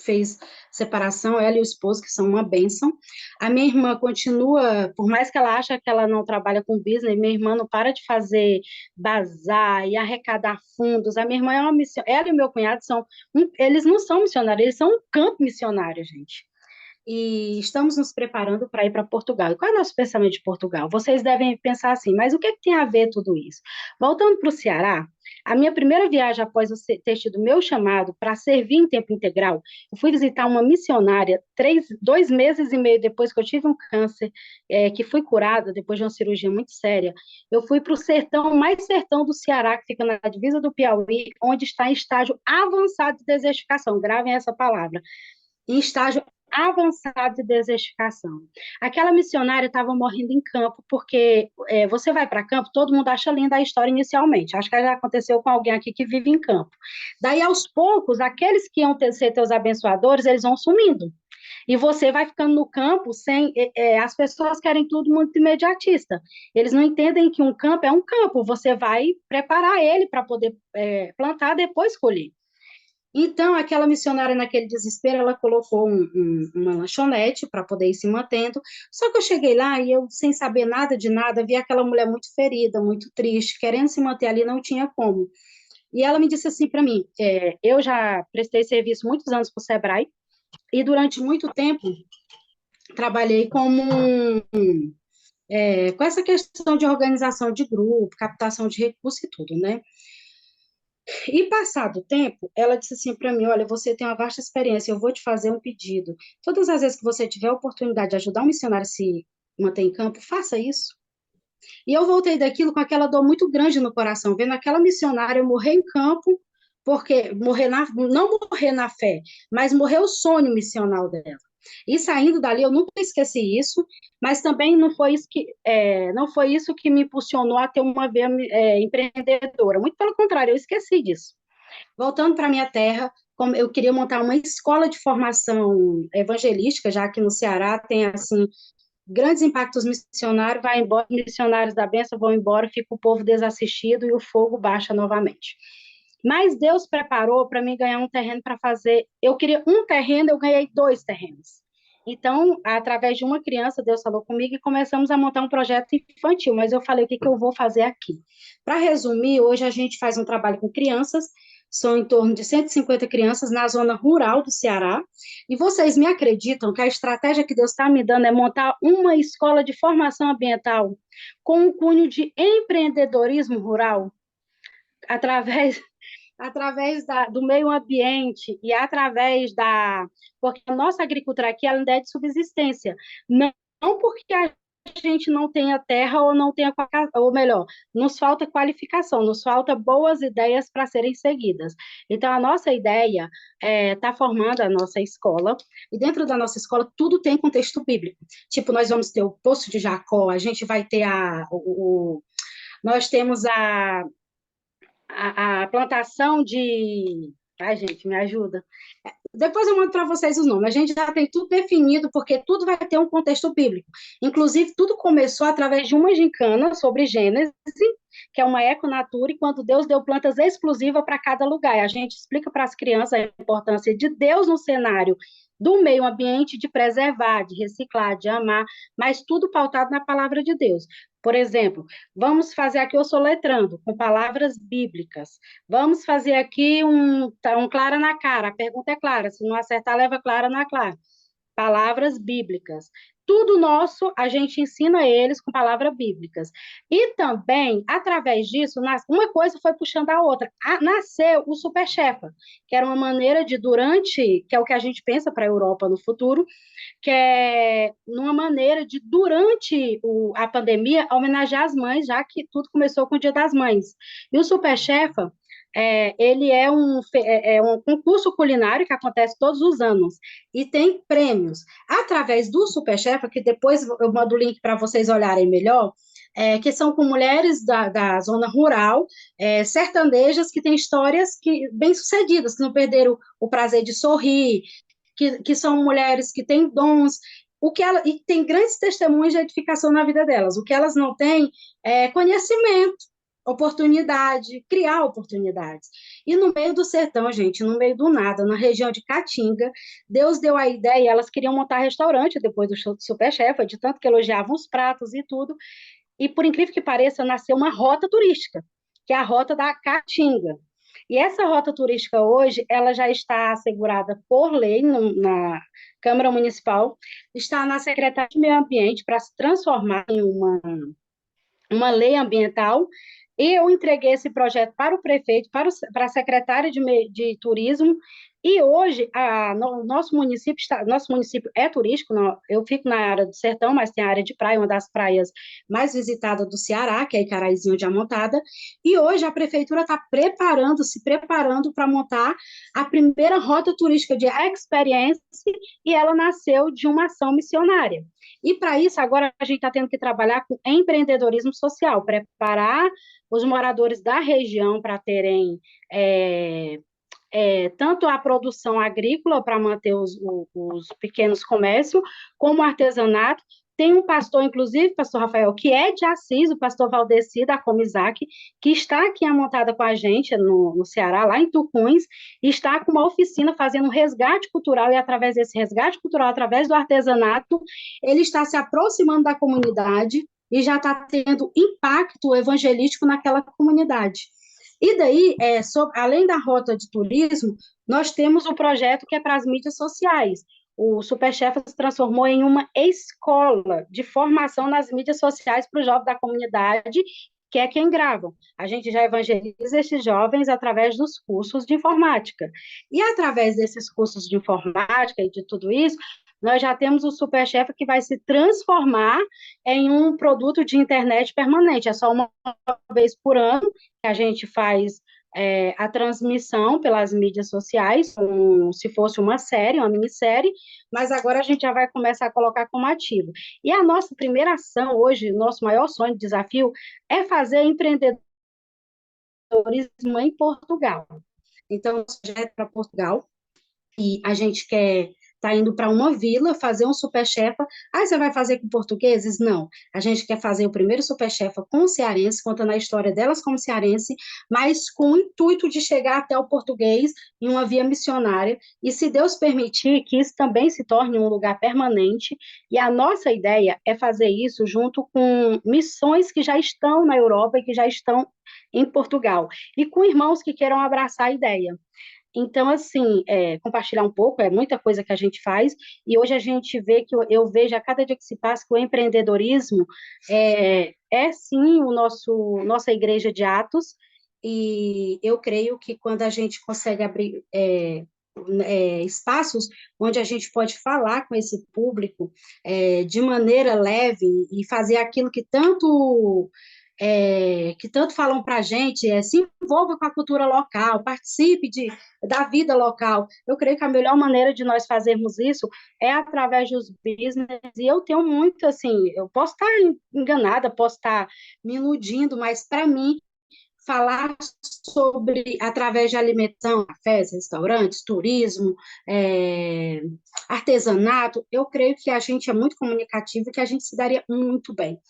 S10: fez separação, ela e o esposo, que são uma bênção. A minha irmã continua, por mais que ela ache que ela não trabalha com business, minha irmã não para de fazer bazar e arrecadar fundos. A minha irmã é uma missionária, ela e meu cunhado eles não são missionários, eles são um campo missionário, gente. E estamos nos preparando para ir para Portugal. E qual é o nosso pensamento de Portugal? Vocês devem pensar assim, mas o que tem a ver tudo isso? Voltando para o Ceará, a minha primeira viagem após ter tido meu chamado para servir em tempo integral, eu fui visitar uma missionária 2 meses e meio depois que eu tive um câncer, que fui curada depois de uma cirurgia muito séria. Eu fui para o sertão, mais sertão do Ceará, que fica na divisa do Piauí, onde está em estágio avançado de desertificação. Gravem essa palavra. Em estágio avançado de desertificação. Aquela missionária estava morrendo em campo, porque você vai para campo, todo mundo acha linda a história inicialmente. Acho que já aconteceu com alguém aqui que vive em campo. Daí, aos poucos, aqueles que iam ser teus abençoadores, eles vão sumindo. E você vai ficando no campo sem... as pessoas querem tudo muito imediatista. Eles não entendem que um campo é um campo. Você vai preparar ele para poder plantar, depois colher. Então, aquela missionária, naquele desespero, ela colocou uma lanchonete para poder ir se mantendo. Só que eu cheguei lá e eu, sem saber nada de nada, vi aquela mulher muito ferida, muito triste, querendo se manter ali, não tinha como. E ela me disse assim para mim, eu já prestei serviço muitos anos para o Sebrae, e durante muito tempo trabalhei com essa questão de organização de grupo, captação de recursos e tudo, né? E passado o tempo, ela disse assim para mim, olha, você tem uma vasta experiência, eu vou te fazer um pedido. Todas as vezes que você tiver a oportunidade de ajudar um missionário a se manter em campo, faça isso. E eu voltei daquilo com aquela dor muito grande no coração, vendo aquela missionária morrer em campo, porque não morrer na fé, mas morrer o sonho missional dela. E saindo dali, eu nunca esqueci isso, mas também não foi isso que me impulsionou a ter uma veia empreendedora. Muito pelo contrário, eu esqueci disso. Voltando para a minha terra, como eu queria montar uma escola de formação evangelística, já que no Ceará tem, assim, grandes impactos missionários, vai embora, missionários da bênção vão embora, fica o povo desassistido e o fogo baixa novamente. Mas Deus preparou para mim ganhar um terreno para fazer. Eu queria um terreno, eu ganhei 2 terrenos. Então, através de uma criança, Deus falou comigo e começamos a montar um projeto infantil. Mas eu falei, o que eu vou fazer aqui? Para resumir, hoje a gente faz um trabalho com crianças, são em torno de 150 crianças na zona rural do Ceará, e vocês me acreditam que a estratégia que Deus está me dando é montar uma escola de formação ambiental com um cunho de empreendedorismo rural, através do meio ambiente e através porque a nossa agricultura aqui ela ainda é de subsistência, não porque a gente não tenha terra ou não tenha, ou melhor, nos falta qualificação, nos falta boas ideias para serem seguidas. Então, a nossa ideia está formando a nossa escola, e dentro da nossa escola tudo tem contexto bíblico. Tipo, nós vamos ter o Poço de Jacó, a gente vai ter nós temos a plantação de... Ai, gente, me ajuda. Depois eu mando para vocês os nomes. A gente já tem tudo definido, porque tudo vai ter um contexto bíblico. Inclusive, tudo começou através de uma gincana sobre Gênesis, que é uma econatura, e quando Deus deu plantas exclusivas para cada lugar. E a gente explica para as crianças a importância de Deus no cenário do meio ambiente, de preservar, de reciclar, de amar, mas tudo pautado na palavra de Deus. Por exemplo, vamos fazer aqui o soletrando, com palavras bíblicas. Vamos fazer aqui um clara na cara. A pergunta é clara, se não acertar, leva clara na clara. Palavras bíblicas. Tudo nosso, a gente ensina eles com palavras bíblicas. E também, através disso, uma coisa foi puxando a outra. Nasceu o Super Shefa, que era uma maneira de, que é o que a gente pensa para a Europa no futuro, que é numa maneira de, durante a pandemia, homenagear as mães, já que tudo começou com o Dia das Mães. E o Super Shefa, ele é um concurso culinário que acontece todos os anos e tem prêmios. Através do Super Chef, que depois eu mando o link para vocês olharem melhor, que são com mulheres da zona rural, sertanejas, que têm histórias bem-sucedidas, que não perderam o prazer de sorrir, que são mulheres que têm dons, e tem grandes testemunhos de edificação na vida delas. O que elas não têm é conhecimento, oportunidade, criar oportunidades. E no meio do sertão, gente, no meio do nada, na região de Caatinga, Deus deu a ideia, elas queriam montar restaurante depois do Super Chef, de tanto que elogiavam os pratos e tudo, e por incrível que pareça, nasceu uma rota turística, que é a rota da Caatinga. E essa rota turística hoje, ela já está assegurada por lei na Câmara Municipal, está na Secretaria de Meio Ambiente para se transformar em uma lei ambiental. E eu entreguei esse projeto para o prefeito, para a secretária de Turismo, e hoje nosso município é turístico, eu fico na área do sertão, mas tem a área de praia, uma das praias mais visitadas do Ceará, que é Icaraizinho de Amontada, e hoje a prefeitura está se preparando para montar a primeira rota turística de Experience, e ela nasceu de uma ação missionária. E para isso, agora a gente está tendo que trabalhar com empreendedorismo social, preparar os moradores da região para terem tanto a produção agrícola para manter os pequenos comércios, como o artesanato. Tem um pastor, inclusive, pastor Rafael, que é de Assis, o pastor Valdeci, da Comisac, que está aqui amontada com a gente no Ceará, lá em Tucuns, e está com uma oficina fazendo um resgate cultural, e através desse resgate cultural, através do artesanato, ele está se aproximando da comunidade e já está tendo impacto evangelístico naquela comunidade. E daí, além da rota de turismo, nós temos um projeto que é para as mídias sociais. O Super Chef se transformou em uma escola de formação nas mídias sociais para os jovens da comunidade, que é quem gravam. A gente já evangeliza esses jovens através dos cursos de informática. E através desses cursos de informática e de tudo isso, nós já temos o Super Chef que vai se transformar em um produto de internet permanente. É só uma vez por ano que a gente faz a transmissão pelas mídias sociais, se fosse uma série, uma minissérie, mas agora a gente já vai começar a colocar como ativo. E a nossa primeira ação hoje, nosso maior sonho, desafio, é fazer empreendedorismo em Portugal. Então, o projeto é para Portugal, e a gente está indo para uma vila fazer um Super Chef. Você vai fazer com portugueses? Não. A gente quer fazer o primeiro Super Chef com cearense, contando a história delas como cearense, mas com o intuito de chegar até o português em uma via missionária. E se Deus permitir, que isso também se torne um lugar permanente. E a nossa ideia é fazer isso junto com missões que já estão na Europa e que já estão em Portugal, e com irmãos que queiram abraçar a ideia. Então, assim, compartilhar um pouco, é muita coisa que a gente faz, e hoje a gente vê que eu vejo a cada dia que se passa que o empreendedorismo é sim nossa igreja de Atos, e eu creio que quando a gente consegue abrir espaços onde a gente pode falar com esse público de maneira leve e fazer aquilo que tanto falam para a gente, se envolva com a cultura local, participe da vida local. Eu creio que a melhor maneira de nós fazermos isso é através dos business, e eu tenho muito, assim, eu posso estar enganada, posso estar me iludindo, mas para mim, falar sobre, através de alimentação, cafés, restaurantes, turismo, artesanato, eu creio que a gente é muito comunicativo e que a gente se daria muito bem.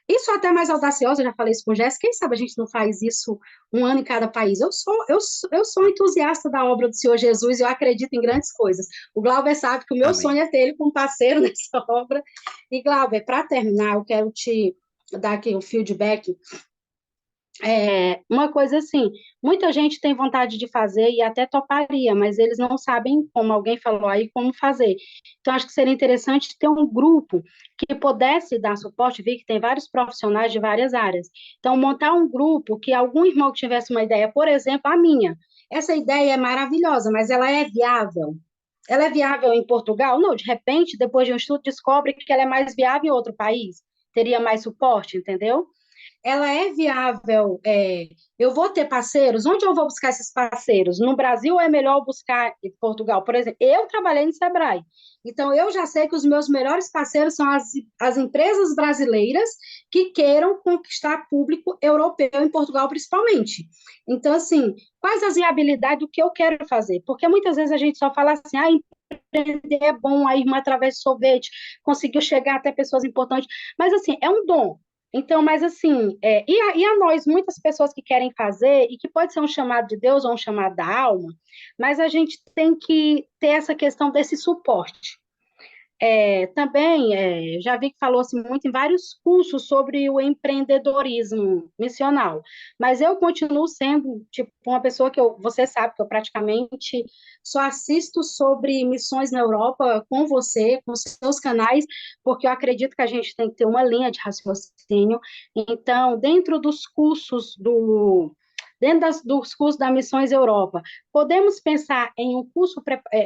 S10: Isso até mais audaciosa, eu já falei isso com o Jéssica, quem sabe a gente não faz isso um ano em cada país. Eu sou entusiasta da obra do Senhor Jesus e eu acredito em grandes coisas. O Glauber sabe que o meu
S1: Amém.
S10: sonho é ter ele como parceiro nessa obra. E, Glauber, para terminar, eu quero te dar aqui um feedback. Uma coisa assim, muita gente tem vontade de fazer e até toparia, mas eles não sabem, como alguém falou aí, como fazer. Então, acho que seria interessante ter um grupo que pudesse dar suporte, vi que tem vários profissionais de várias áreas. Então, montar um grupo que algum irmão que tivesse uma ideia, por exemplo, a minha. Essa ideia é maravilhosa, mas ela é viável? Ela é viável em Portugal? Não, de repente, depois de um estudo, descobre que ela é mais viável em outro país. Teria mais suporte, entendeu? Ela é viável, eu vou ter parceiros, onde eu vou buscar esses parceiros? No Brasil é melhor buscar em Portugal? Por exemplo, eu trabalhei no Sebrae, então eu já sei que os meus melhores parceiros são as empresas brasileiras que queiram conquistar público europeu, em Portugal principalmente. Então, assim, quais as viabilidades do que eu quero fazer? Porque muitas vezes a gente só fala assim, empreender é bom, a irmã através de sorvete conseguiu chegar até pessoas importantes, mas assim, é um dom. Então, mas assim, e a nós, muitas pessoas que querem fazer, e que pode ser um chamado de Deus ou um chamado da alma, mas a gente tem que ter essa questão desse suporte. Também, já vi que falou-se muito em vários cursos sobre o empreendedorismo missional, mas eu continuo sendo, tipo, uma pessoa que você sabe que eu praticamente só assisto sobre missões na Europa com você, com seus canais, porque eu acredito que a gente tem que ter uma linha de raciocínio. Então, dos cursos da Missões Europa, podemos pensar em um curso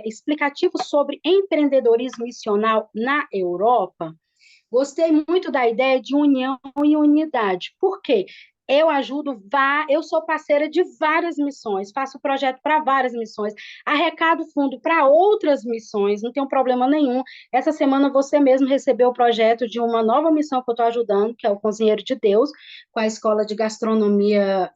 S10: explicativo sobre empreendedorismo missional na Europa? Gostei muito da ideia de união e unidade. Por quê? Eu sou parceira de várias missões, faço projeto para várias missões, arrecado fundo para outras missões, não tem problema nenhum. Essa semana você mesmo recebeu o projeto de uma nova missão que eu estou ajudando, que é o Cozinheiro de Deus, com a Escola de Gastronomia,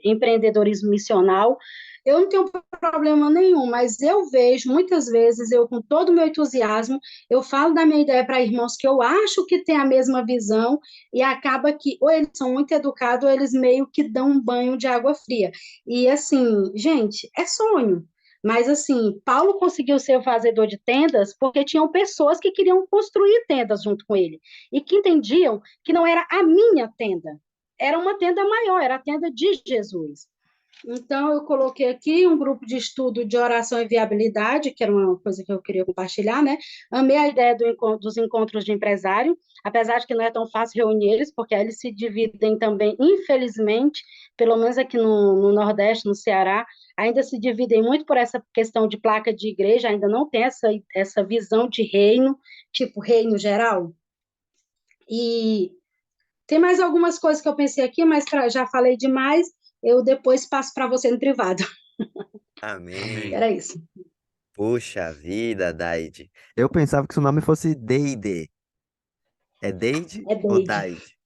S10: Empreendedorismo Missional. Eu não tenho problema nenhum, mas eu vejo, muitas vezes, eu com todo o meu entusiasmo, eu falo da minha ideia para irmãos que eu acho que têm a mesma visão, e acaba que ou eles são muito educados, ou eles meio que dão um banho de água fria. E assim, gente, é sonho. Mas assim, Paulo conseguiu ser o fazedor de tendas porque tinham pessoas que queriam construir tendas junto com ele, e que entendiam que não era a minha tenda, era uma tenda maior, era a tenda de Jesus. Então, eu coloquei aqui um grupo de estudo de oração e viabilidade, que era uma coisa que eu queria compartilhar, né? Amei a ideia dos encontros de empresário, apesar de que não é tão fácil reunir eles, porque eles se dividem também, infelizmente, pelo menos aqui no Nordeste, no Ceará, ainda se dividem muito por essa questão de placa de igreja, ainda não tem essa visão de reino, tipo reino geral. E tem mais algumas coisas que eu pensei aqui, mas já falei demais, eu depois passo para você no privado.
S1: Amém.
S10: Era isso.
S1: Puxa vida, Daide. Eu pensava que seu nome fosse Deide. É Deide
S10: É
S1: ou
S10: Deide.
S1: Daide?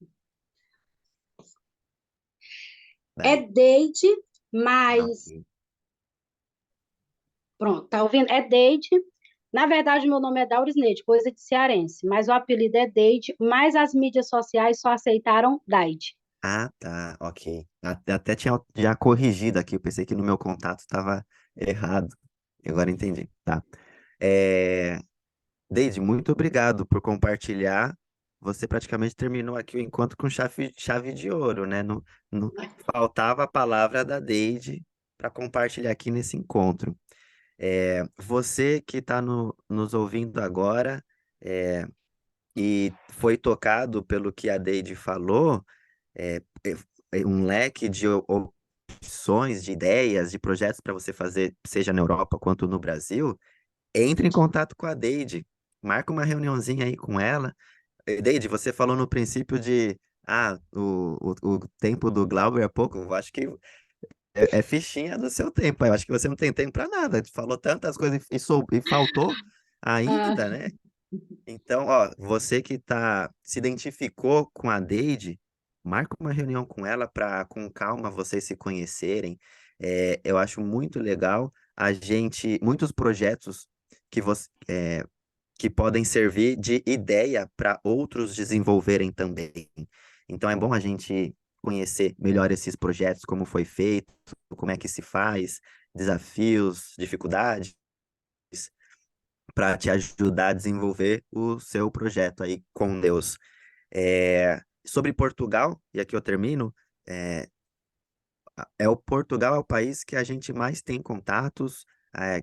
S10: É
S1: Daide.
S10: Deide,
S1: Ah,
S10: mas...
S1: ok.
S10: Pronto, tá ouvindo? É Deide. Na verdade, meu nome é Daurisneide, coisa de cearense, mas o apelido é Deide, mas as mídias sociais só aceitaram Daide.
S1: Ah, tá, ok. Até tinha já corrigido aqui, eu pensei que no meu contato estava errado. Agora entendi, tá. É, Deide, muito obrigado por compartilhar você praticamente terminou aqui o encontro com chave de ouro, né? Não faltava a palavra da Deide para compartilhar aqui nesse encontro. Você que está nos ouvindo agora, é, e foi tocado pelo que a Deide falou, um leque de opções, de ideias, de projetos para você fazer, seja na Europa quanto no Brasil, entre em contato com a Deide, marca uma reuniãozinha aí com ela. Deide, você falou no princípio de, o tempo do Glauber é pouco, eu acho que é fichinha do seu tempo, eu acho que você não tem tempo para nada, falou tantas coisas e faltou
S10: Ah,
S1: ainda, né? Então, ó, você que se identificou com a Deide, marca uma reunião com ela para, com calma, vocês se conhecerem. Eu acho muito legal muitos projetos que podem servir de ideia para outros desenvolverem também. Então, é bom a gente conhecer melhor esses projetos, como foi feito, como é que se faz, desafios, dificuldades para te ajudar a desenvolver o seu projeto aí com Deus. Sobre Portugal, e aqui eu termino, é, o Portugal é o país que a gente mais tem contatos,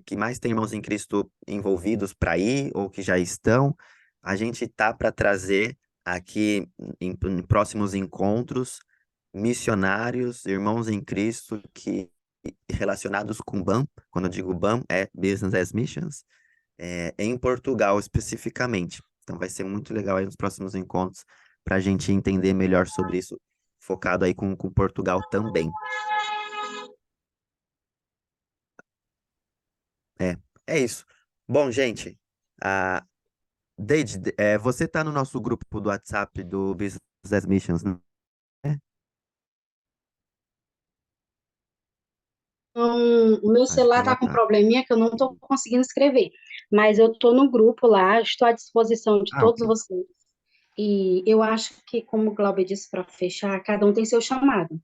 S1: que mais tem irmãos em Cristo envolvidos para ir ou que já estão. A gente tá para trazer aqui em próximos encontros missionários, irmãos em Cristo que relacionados com BAM. Quando eu digo BAM, é Business as Missions, em Portugal especificamente. Então vai ser muito legal aí nos próximos encontros para a gente entender melhor sobre isso, focado aí com Portugal também. É, é isso. Bom, gente, a Deide, você tá no nosso grupo do WhatsApp do Business as Missions, né?
S10: então, o meu
S1: Acho que
S10: celular está
S1: ela
S10: com um
S1: tá.
S10: probleminha que eu não estou conseguindo escrever, mas eu estou no grupo lá, estou à disposição de
S1: Ah,
S10: todos
S1: ok.
S10: vocês. E eu acho que, como o Glauber disse para fechar, cada um tem seu chamado.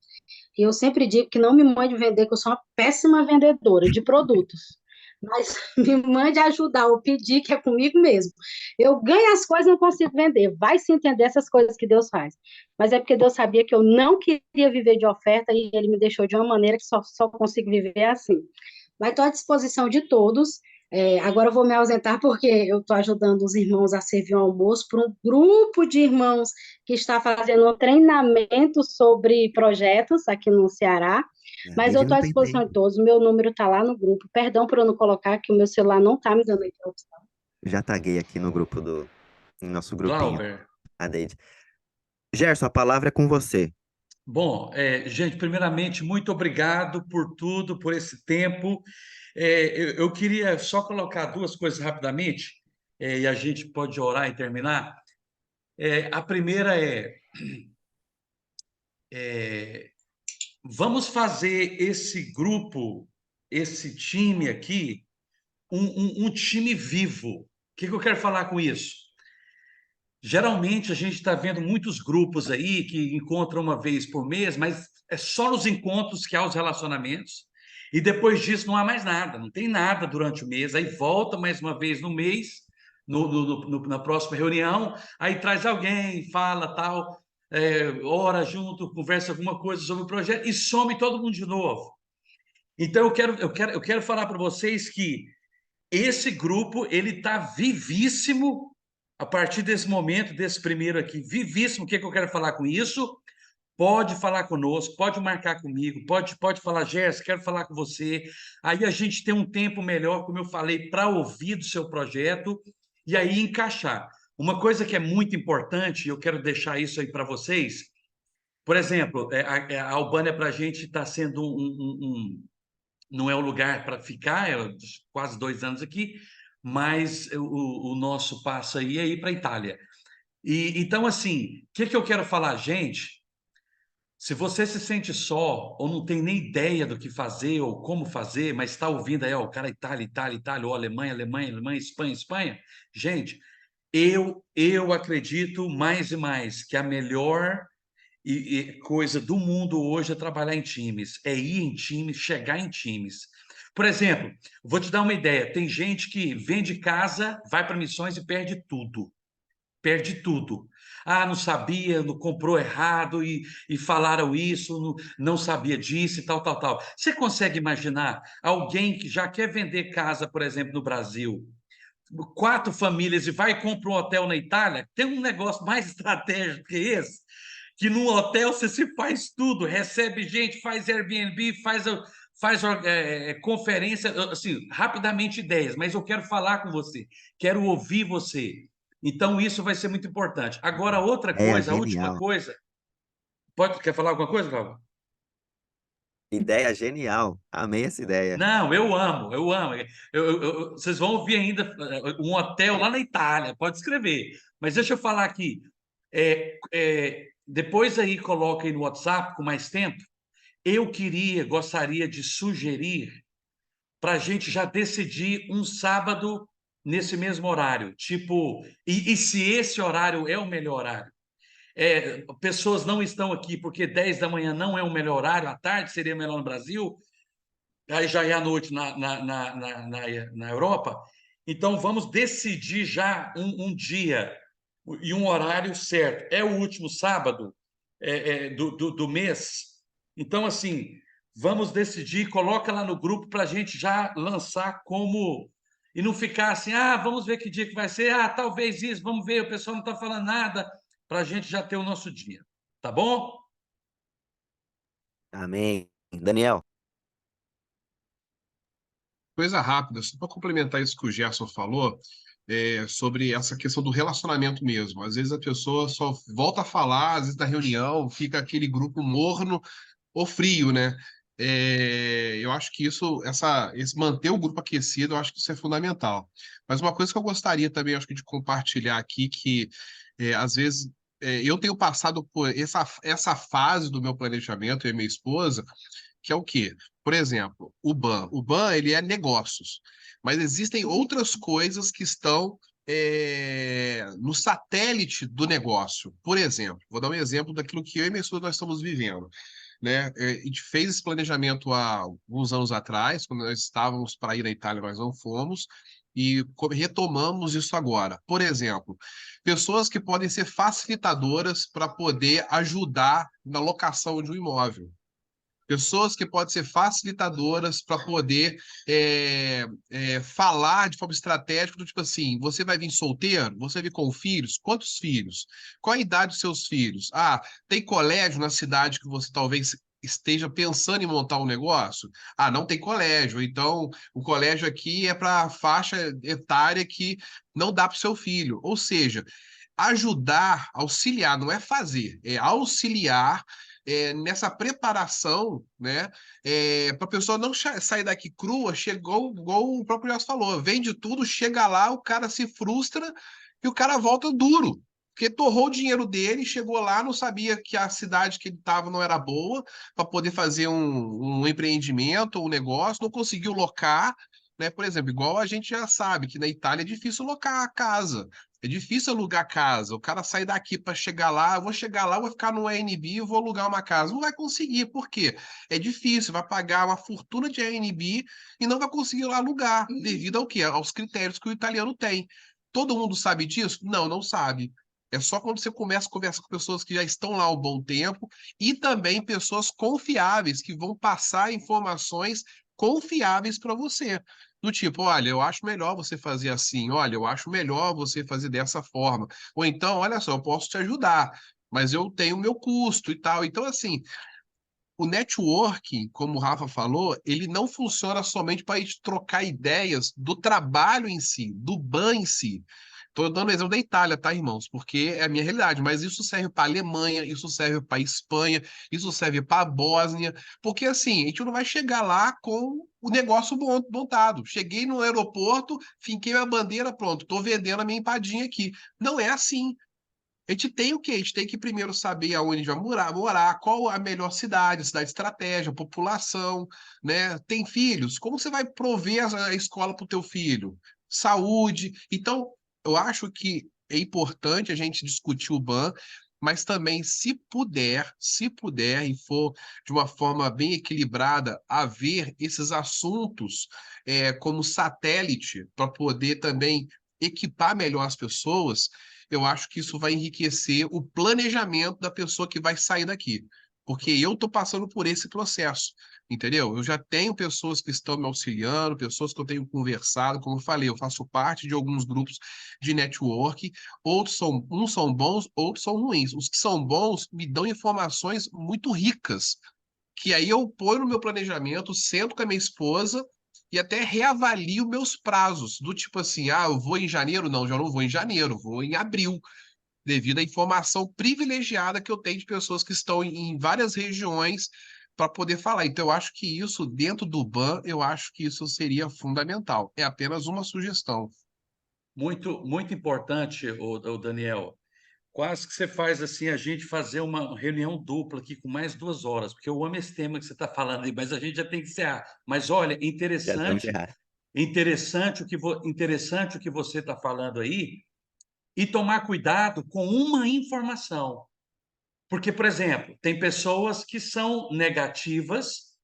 S10: E eu sempre digo que não me mande vender, que eu sou uma péssima vendedora de produtos. Mas me mande ajudar ou pedir, que é comigo mesmo. Eu ganho as coisas e não consigo vender. Vai se entender essas coisas que Deus faz. Mas é porque Deus sabia que eu não queria viver de oferta e Ele me deixou de uma maneira que só consigo viver assim. Mas estou à disposição de todos. Agora eu vou me ausentar porque eu estou ajudando os irmãos a servir um almoço para um grupo de irmãos que está fazendo um treinamento sobre projetos aqui no Ceará.
S1: A
S10: Mas eu
S1: Deide
S10: estou
S1: não
S10: à
S1: tem
S10: disposição de
S1: tempo.
S10: todos. O meu número está lá no grupo. Perdão por eu não colocar, que o meu celular não está me dando a interrupção.
S1: Já taguei aqui no em nosso grupinho,
S2: Glauber,
S1: a Deide. Gerson, a palavra é com você.
S2: bom, gente, primeiramente, muito obrigado por tudo, por esse tempo. Eu queria só colocar duas coisas rapidamente, e a gente pode orar e terminar. A primeira vamos fazer esse grupo, esse time aqui, um time vivo. O que eu quero falar com isso? Geralmente a gente está vendo muitos grupos aí que encontram uma vez por mês, mas é só nos encontros que há os relacionamentos, e depois disso não há mais nada, não tem nada durante o mês, aí volta mais uma vez no mês, na próxima reunião, aí traz alguém, fala tal, ora junto, conversa alguma coisa sobre o projeto e some todo mundo de novo. Então eu quero falar para vocês que esse grupo ele está vivíssimo a partir desse momento, desse primeiro aqui, vivíssimo. O que eu quero falar com isso? Pode falar conosco, pode marcar comigo, pode falar, Jéssica, quero falar com você. Aí a gente tem um tempo melhor, como eu falei, para ouvir do seu projeto e aí encaixar. Uma coisa que é muito importante, eu quero deixar isso aí para vocês. Por exemplo, a Albânia para a gente está sendo não é o lugar para ficar, quase 2 anos aqui, mas o nosso passo aí é ir para a Itália. Então, assim, o que eu quero falar, gente? Se você se sente só, ou não tem nem ideia do que fazer, ou como fazer, mas está ouvindo aí, ó, o cara Itália, Itália, Itália, ou Alemanha, Alemanha, Alemanha, Espanha, Espanha, gente, eu acredito mais e mais que a melhor coisa do mundo hoje é trabalhar em times, é ir em times, chegar em times. Por exemplo, vou te dar uma ideia: tem gente que vende casa, vai para missões e perde tudo. perde tudo. Ah, não sabia, não comprou errado e falaram isso, não sabia disso e tal, tal, tal. Você consegue imaginar alguém que já quer vender casa, por exemplo, no Brasil, 4 famílias e vai e compra um hotel na Itália? Tem um negócio mais estratégico que esse, que no hotel você se faz tudo, recebe gente, faz Airbnb, faz conferência, assim, rapidamente ideias, mas eu quero falar com você, quero ouvir você. Então, isso vai ser muito importante. Agora, outra
S1: Ideia
S2: coisa, a última
S1: genial.
S2: coisa. Quer falar alguma coisa, Cláudio?
S1: Ideia genial. Amei essa ideia.
S2: Não, eu amo, eu amo. Vocês vão ouvir ainda um hotel lá na Itália, pode escrever. Mas deixa eu falar aqui. Depois aí coloca aí no WhatsApp com mais tempo. Gostaria de sugerir para a gente já decidir um sábado nesse mesmo horário. Tipo, e se esse horário é o melhor horário? Pessoas não estão aqui porque 10 da manhã não é o melhor horário, à tarde seria melhor no Brasil, aí já é à noite na Europa. Então, vamos decidir já um dia e um horário certo. É o último sábado do mês. Então, assim, vamos decidir, coloca lá no grupo para a gente já lançar como. E não ficar assim, vamos ver que dia que vai ser, talvez isso, vamos ver, o pessoal não está falando nada, para a gente já ter o nosso dia. Tá bom?
S1: Amém. Daniel,
S8: Coisa rápida, só para complementar isso que o Gerson falou, sobre essa questão do relacionamento mesmo. Às vezes a pessoa só volta a falar, às vezes na reunião fica aquele grupo morno ou frio, né? Eu acho que esse manter o grupo aquecido, eu acho que isso é fundamental. Mas uma coisa que eu gostaria também, acho que de compartilhar aqui, que às vezes eu tenho passado por essa fase do meu planejamento, eu e minha esposa, que é o quê? Por exemplo, o BAN. O BAN, ele é negócios, mas existem outras coisas que estão no satélite do negócio. Por exemplo, vou dar um exemplo daquilo que eu e minha esposa nós estamos vivendo, né? A gente fez esse planejamento há alguns anos atrás, quando nós estávamos para ir à Itália, nós não fomos, e retomamos isso agora. Por exemplo, pessoas que podem ser facilitadoras para poder ajudar na locação de um imóvel. Pessoas que podem ser facilitadoras para poder falar de forma estratégica, do tipo assim, você vai vir solteiro? Você vai vir com filhos? Quantos filhos? Qual a idade dos seus filhos? Tem colégio na cidade que você talvez esteja pensando em montar um negócio? Não tem colégio. Então, o colégio aqui é para a faixa etária que não dá para o seu filho. Ou seja, ajudar, auxiliar, não é fazer, é auxiliar nessa preparação, né? Para a pessoa não sair daqui crua, chegou, igual o próprio Jorge falou, vende tudo, chega lá, o cara se frustra e o cara volta duro. Porque torrou o dinheiro dele, chegou lá, não sabia que a cidade que ele estava não era boa para poder fazer um empreendimento, um negócio, não conseguiu locar, né? Por exemplo, igual a gente já sabe que na Itália é difícil locar a casa. É difícil alugar casa. O cara sai daqui para chegar lá, eu vou chegar lá, vou ficar no Airbnb e vou alugar uma casa. Não vai conseguir, por quê? É difícil, vai pagar uma fortuna de Airbnb e não vai conseguir lá alugar, devido ao quê? Aos critérios que o italiano tem. Todo mundo sabe disso? Não, não sabe. É só quando você começa a conversar com pessoas que já estão lá há um bom tempo e também pessoas confiáveis que vão passar informações confiáveis para você. Do tipo, olha, eu acho melhor você fazer assim, olha, eu acho melhor você fazer dessa forma. Ou então, olha só, eu posso te ajudar, mas eu tenho o meu custo e tal. Então, assim, o networking, como o Rafa falou, ele não funciona somente para a gente trocar ideias do trabalho em si, do BAN em si. Estou dando exemplo da Itália, tá, irmãos? Porque é a minha realidade, mas isso serve para a Alemanha, isso serve para a Espanha, isso serve para a Bósnia, porque assim, a gente não vai chegar lá com o negócio montado. Cheguei no aeroporto, finquei a bandeira, pronto, estou vendendo a minha empadinha aqui. Não é assim. A gente tem o quê? A gente tem que primeiro saber aonde a gente vai morar, qual a melhor cidade estratégia, população, né? Tem filhos? Como você vai prover a escola para o teu filho? Saúde. Então, eu acho que é importante a gente discutir o BAN, mas também, se puder e for de uma forma bem equilibrada, haver esses assuntos como satélite para poder também equipar melhor as pessoas, eu acho que isso vai enriquecer o planejamento da pessoa que vai sair daqui. Porque eu estou passando por esse processo, entendeu? Eu já tenho pessoas que estão me auxiliando, pessoas que eu tenho conversado, como eu falei, eu faço parte de alguns grupos de network, uns são bons, outros são ruins. Os que são bons me dão informações muito ricas, que aí eu ponho no meu planejamento, sento com a minha esposa e até reavalio meus prazos, do tipo assim, eu vou em janeiro? Não, já não vou em janeiro, vou em abril, devido à informação privilegiada que eu tenho de pessoas que estão em várias regiões para poder falar. Então, eu acho que isso, dentro do BAN, eu acho que isso seria fundamental. É apenas uma sugestão.
S2: Muito, muito importante, o Daniel. Quase que você faz assim, a gente fazer uma reunião dupla aqui com mais 2 horas, porque eu amo esse tema que você está falando aí, mas a gente já tem que encerrar. Mas olha,
S1: Já temos que
S2: interessante,
S1: errar.
S2: interessante o que você está falando aí, e tomar cuidado com uma informação. Porque, por exemplo, tem pessoas que são negativas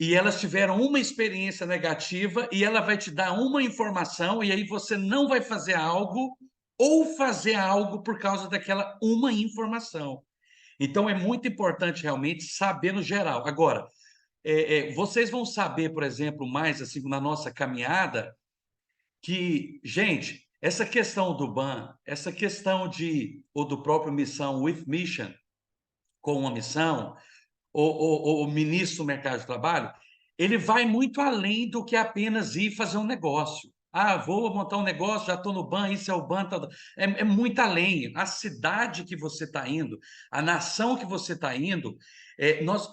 S2: e elas tiveram uma experiência negativa e ela vai te dar uma informação e aí você não vai fazer algo ou fazer algo por causa daquela uma informação. Então, é muito importante realmente saber no geral. Agora, vocês vão saber, por exemplo, mais assim na nossa caminhada, que, gente, essa questão do BAN, essa questão ou do próprio Missão with Mission, com uma missão, o ministro do mercado de trabalho, ele vai muito além do que apenas ir fazer um negócio. Vou montar um negócio, já estou no BAN, isso é o BAN. É muito além. A cidade que você está indo, a nação que você está indo,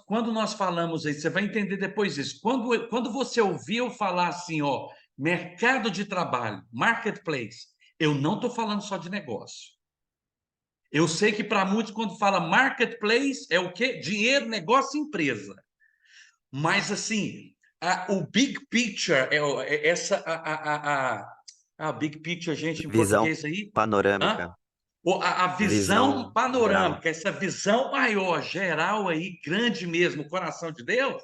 S2: quando nós falamos aí, você vai entender depois isso. Quando você ouvir eu falar assim, mercado de trabalho, marketplace, eu não estou falando só de negócio. Eu sei que para muitos, quando fala marketplace, é o quê? Dinheiro, negócio, empresa. Mas, assim, o big picture, big picture, gente, em
S1: Visão
S2: português aí?
S1: panorâmica.
S2: A visão
S1: Visão
S2: panorâmica,
S1: geral.
S2: essa visão maior, geral aí, grande mesmo, o coração de Deus.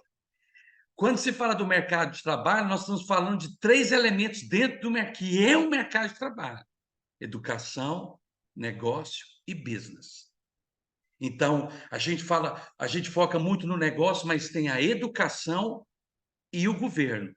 S2: Quando se fala do mercado de trabalho, nós estamos falando de 3 elementos dentro do mercado, que é o mercado de trabalho: educação, negócio e business. Então, a gente foca muito no negócio, mas tem a educação e o governo.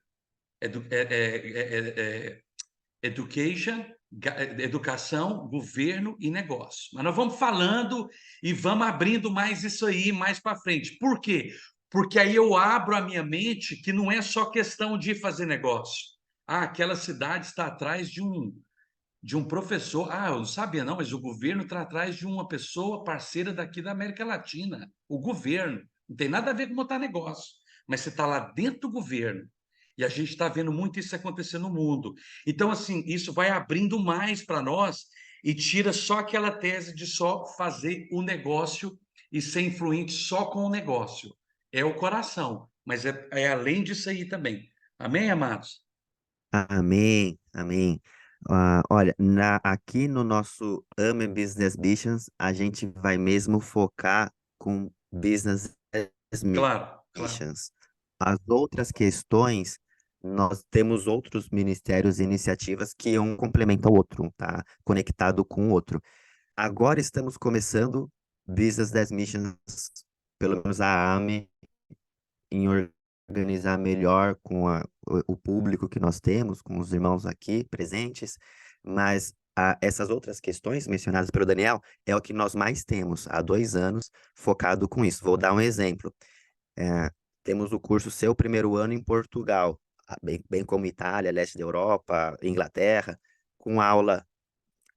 S2: Educação, governo e negócio. Mas nós vamos falando e vamos abrindo mais isso aí mais para frente. Por quê? Porque aí eu abro a minha mente que não é só questão de fazer negócio. Aquela cidade está atrás de um professor. Eu não sabia não, mas o governo está atrás de uma pessoa parceira daqui da América Latina. O governo. Não tem nada a ver com montar negócio. Mas você está lá dentro do governo. E a gente está vendo muito isso acontecer no mundo. Então, assim, isso vai abrindo mais para nós e tira só aquela tese de só fazer o negócio e ser influente só com o negócio. É o coração, mas é além disso aí também. Amém, amados?
S1: Amém, amém. Olha, aqui no nosso AME Business Missions, a gente vai mesmo focar com Business
S2: Claro.
S1: Missions. As outras questões, nós temos outros ministérios e iniciativas que um complementa o outro, tá? Conectado com o outro. Agora estamos começando Business Missions, pelo menos a AME, em organizar melhor com o público que nós temos, com os irmãos aqui presentes, mas essas outras questões mencionadas pelo Daniel é o que nós mais temos há 2 anos focado com isso. Vou dar um exemplo. Temos o curso Seu Primeiro Ano em Portugal, bem como Itália, leste da Europa, Inglaterra, com aula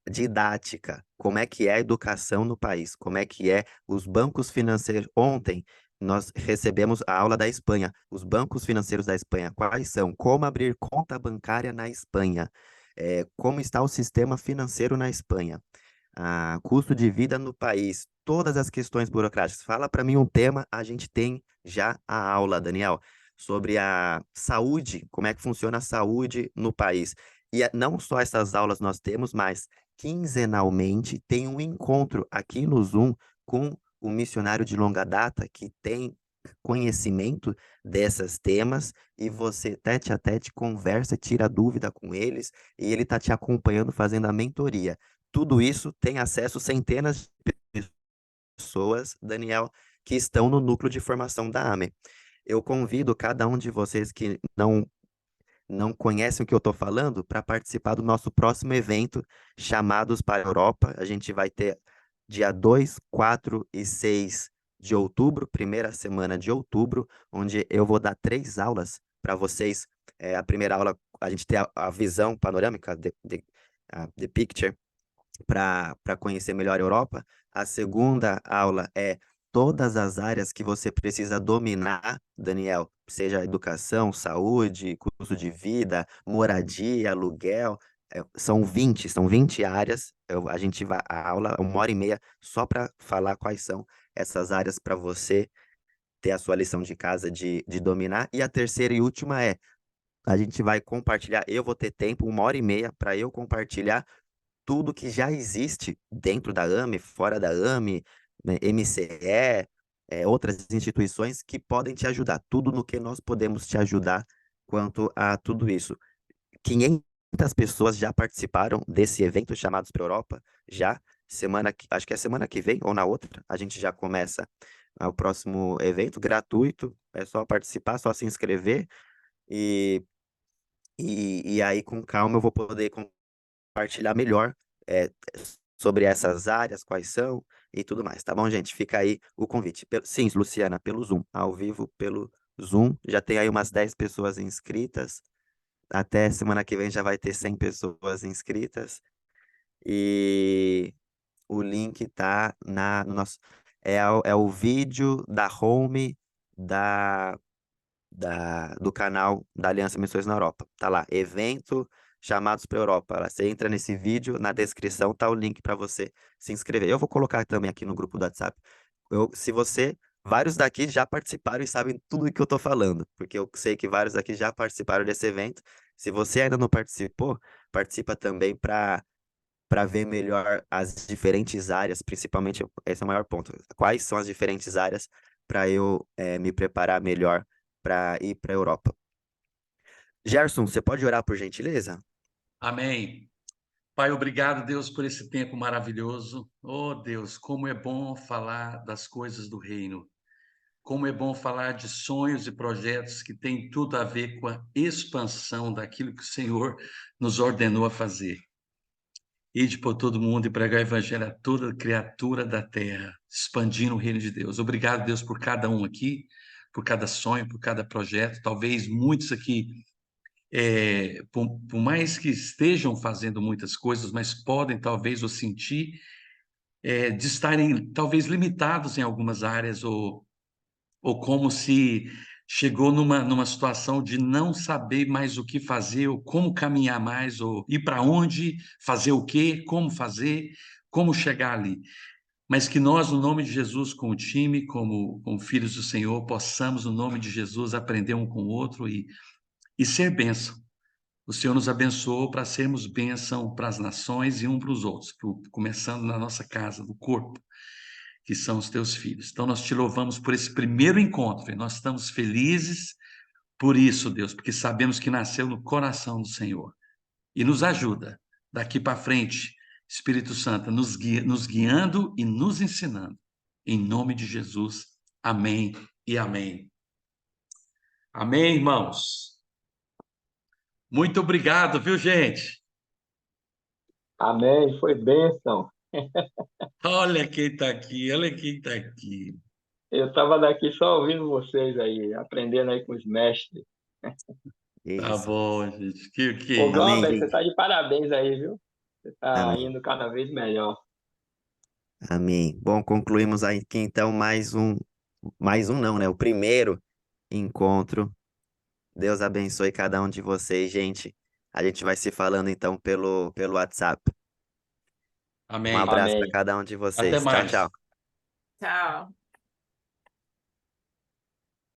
S1: didática, como é que é a educação no país, como é que é os bancos financeiros. Ontem nós recebemos a aula da Espanha, os bancos financeiros da Espanha, quais são, como abrir conta bancária na Espanha, como está o sistema financeiro na Espanha, custo de vida no país, todas as questões burocráticas. Fala para mim um tema, a gente tem já a aula, Daniel, sobre a saúde, como é que funciona a saúde no país. E não só essas aulas nós temos, mas quinzenalmente tem um encontro aqui no Zoom com o missionário de longa data que tem conhecimento desses temas e você tete a tete conversa, tira dúvida com eles e ele está te acompanhando fazendo a mentoria. Tudo isso tem acesso centenas de pessoas, Daniel, que estão no núcleo de formação da AME. Eu convido cada um de vocês que não conhecem o que eu estou falando para participar do nosso próximo evento, Chamados para a Europa. A gente vai ter dia 2, 4 e 6 de outubro, primeira semana de outubro, onde eu vou dar 3 aulas para vocês. A primeira aula, a gente tem a visão panorâmica, the picture, para conhecer melhor a Europa. A segunda aula é todas as áreas que você precisa dominar, Daniel, seja educação, saúde, custo de vida, moradia, aluguel. São 20 áreas. A gente vai a aula 1h30 só para falar quais são essas áreas para você ter a sua lição de casa de dominar. E a terceira e última a gente vai compartilhar, eu vou ter tempo, 1h30 para eu compartilhar tudo que já existe dentro da AME, fora da AME, né, MCE, outras instituições que podem te ajudar. Tudo no que nós podemos te ajudar quanto a tudo isso. 500 pessoas já participaram desse evento Chamados para a Europa, já. Acho que é semana que vem ou na outra, a gente já começa o próximo evento gratuito. É só participar, só se inscrever. E aí, com calma, eu vou poder compartilhar melhor sobre essas áreas, quais são e tudo mais, tá bom, gente? Fica aí o convite. Sim, Luciana, pelo Zoom, ao vivo pelo Zoom. Já tem aí umas 10 pessoas inscritas. Até semana que vem já vai ter 100 pessoas inscritas. E o link tá no nosso... É o vídeo da home do canal da Aliança Missões na Europa. Tá lá, evento Chamados para a Europa. Você entra nesse vídeo, na descrição tá o link para você se inscrever. Eu vou colocar também aqui no grupo do WhatsApp. Vários daqui já participaram e sabem tudo o que eu tô falando, porque eu sei que vários daqui já participaram desse evento. Se você ainda não participou, participa também para ver melhor as diferentes áreas, principalmente, esse é o maior ponto. Quais são as diferentes áreas para eu me preparar melhor para ir para a Europa. Gerson, você pode orar por gentileza?
S2: Amém. Pai, obrigado, Deus, por esse tempo maravilhoso. Oh, Deus, como é bom falar das coisas do reino. Como é bom falar de sonhos e projetos que têm tudo a ver com a expansão daquilo que o Senhor nos ordenou a fazer. Ide por todo mundo e pregar o evangelho a toda criatura da terra, expandindo o reino de Deus. Obrigado, Deus, por cada um aqui, por cada sonho, por cada projeto. Talvez muitos aqui, por mais que estejam fazendo muitas coisas, mas podem talvez o sentir de estarem talvez limitados em algumas áreas ou como se chegou numa situação de não saber mais o que fazer, ou como caminhar mais, ou ir para onde, fazer o quê, como chegar ali. Mas que nós, no nome de Jesus, com o time, como filhos do Senhor, possamos, no nome de Jesus, aprender um com o outro e ser bênção. O Senhor nos abençoou para sermos bênção para as nações e um para os outros, começando na nossa casa, no corpo, que são os teus filhos. Então, nós te louvamos por esse primeiro encontro e nós estamos felizes por isso, Deus, porque sabemos que nasceu no coração do Senhor. E nos ajuda daqui para frente, Espírito Santo, nos guiando e nos ensinando. Em nome de Jesus, amém e amém. Amém, irmãos? Muito obrigado, viu, gente?
S11: Amém, foi bênção.
S2: Olha quem está aqui, olha quem está aqui.
S11: Eu estava daqui só ouvindo vocês aí, aprendendo aí com os mestres.
S2: Tá bom, gente.
S11: Ô, Glauber,
S1: Amém.
S11: você está de parabéns aí, viu? Você está
S1: Amém.
S11: indo cada vez melhor.
S1: Amém. Bom, concluímos aqui então mais um não, né? O primeiro encontro. Deus abençoe cada um de vocês, gente. A gente vai se falando então pelo WhatsApp.
S2: Amém.
S1: Um abraço para
S11: Amém.
S1: cada um de
S2: Até
S1: vocês. Tchau,
S2: mais.
S1: tchau.
S12: Tchau.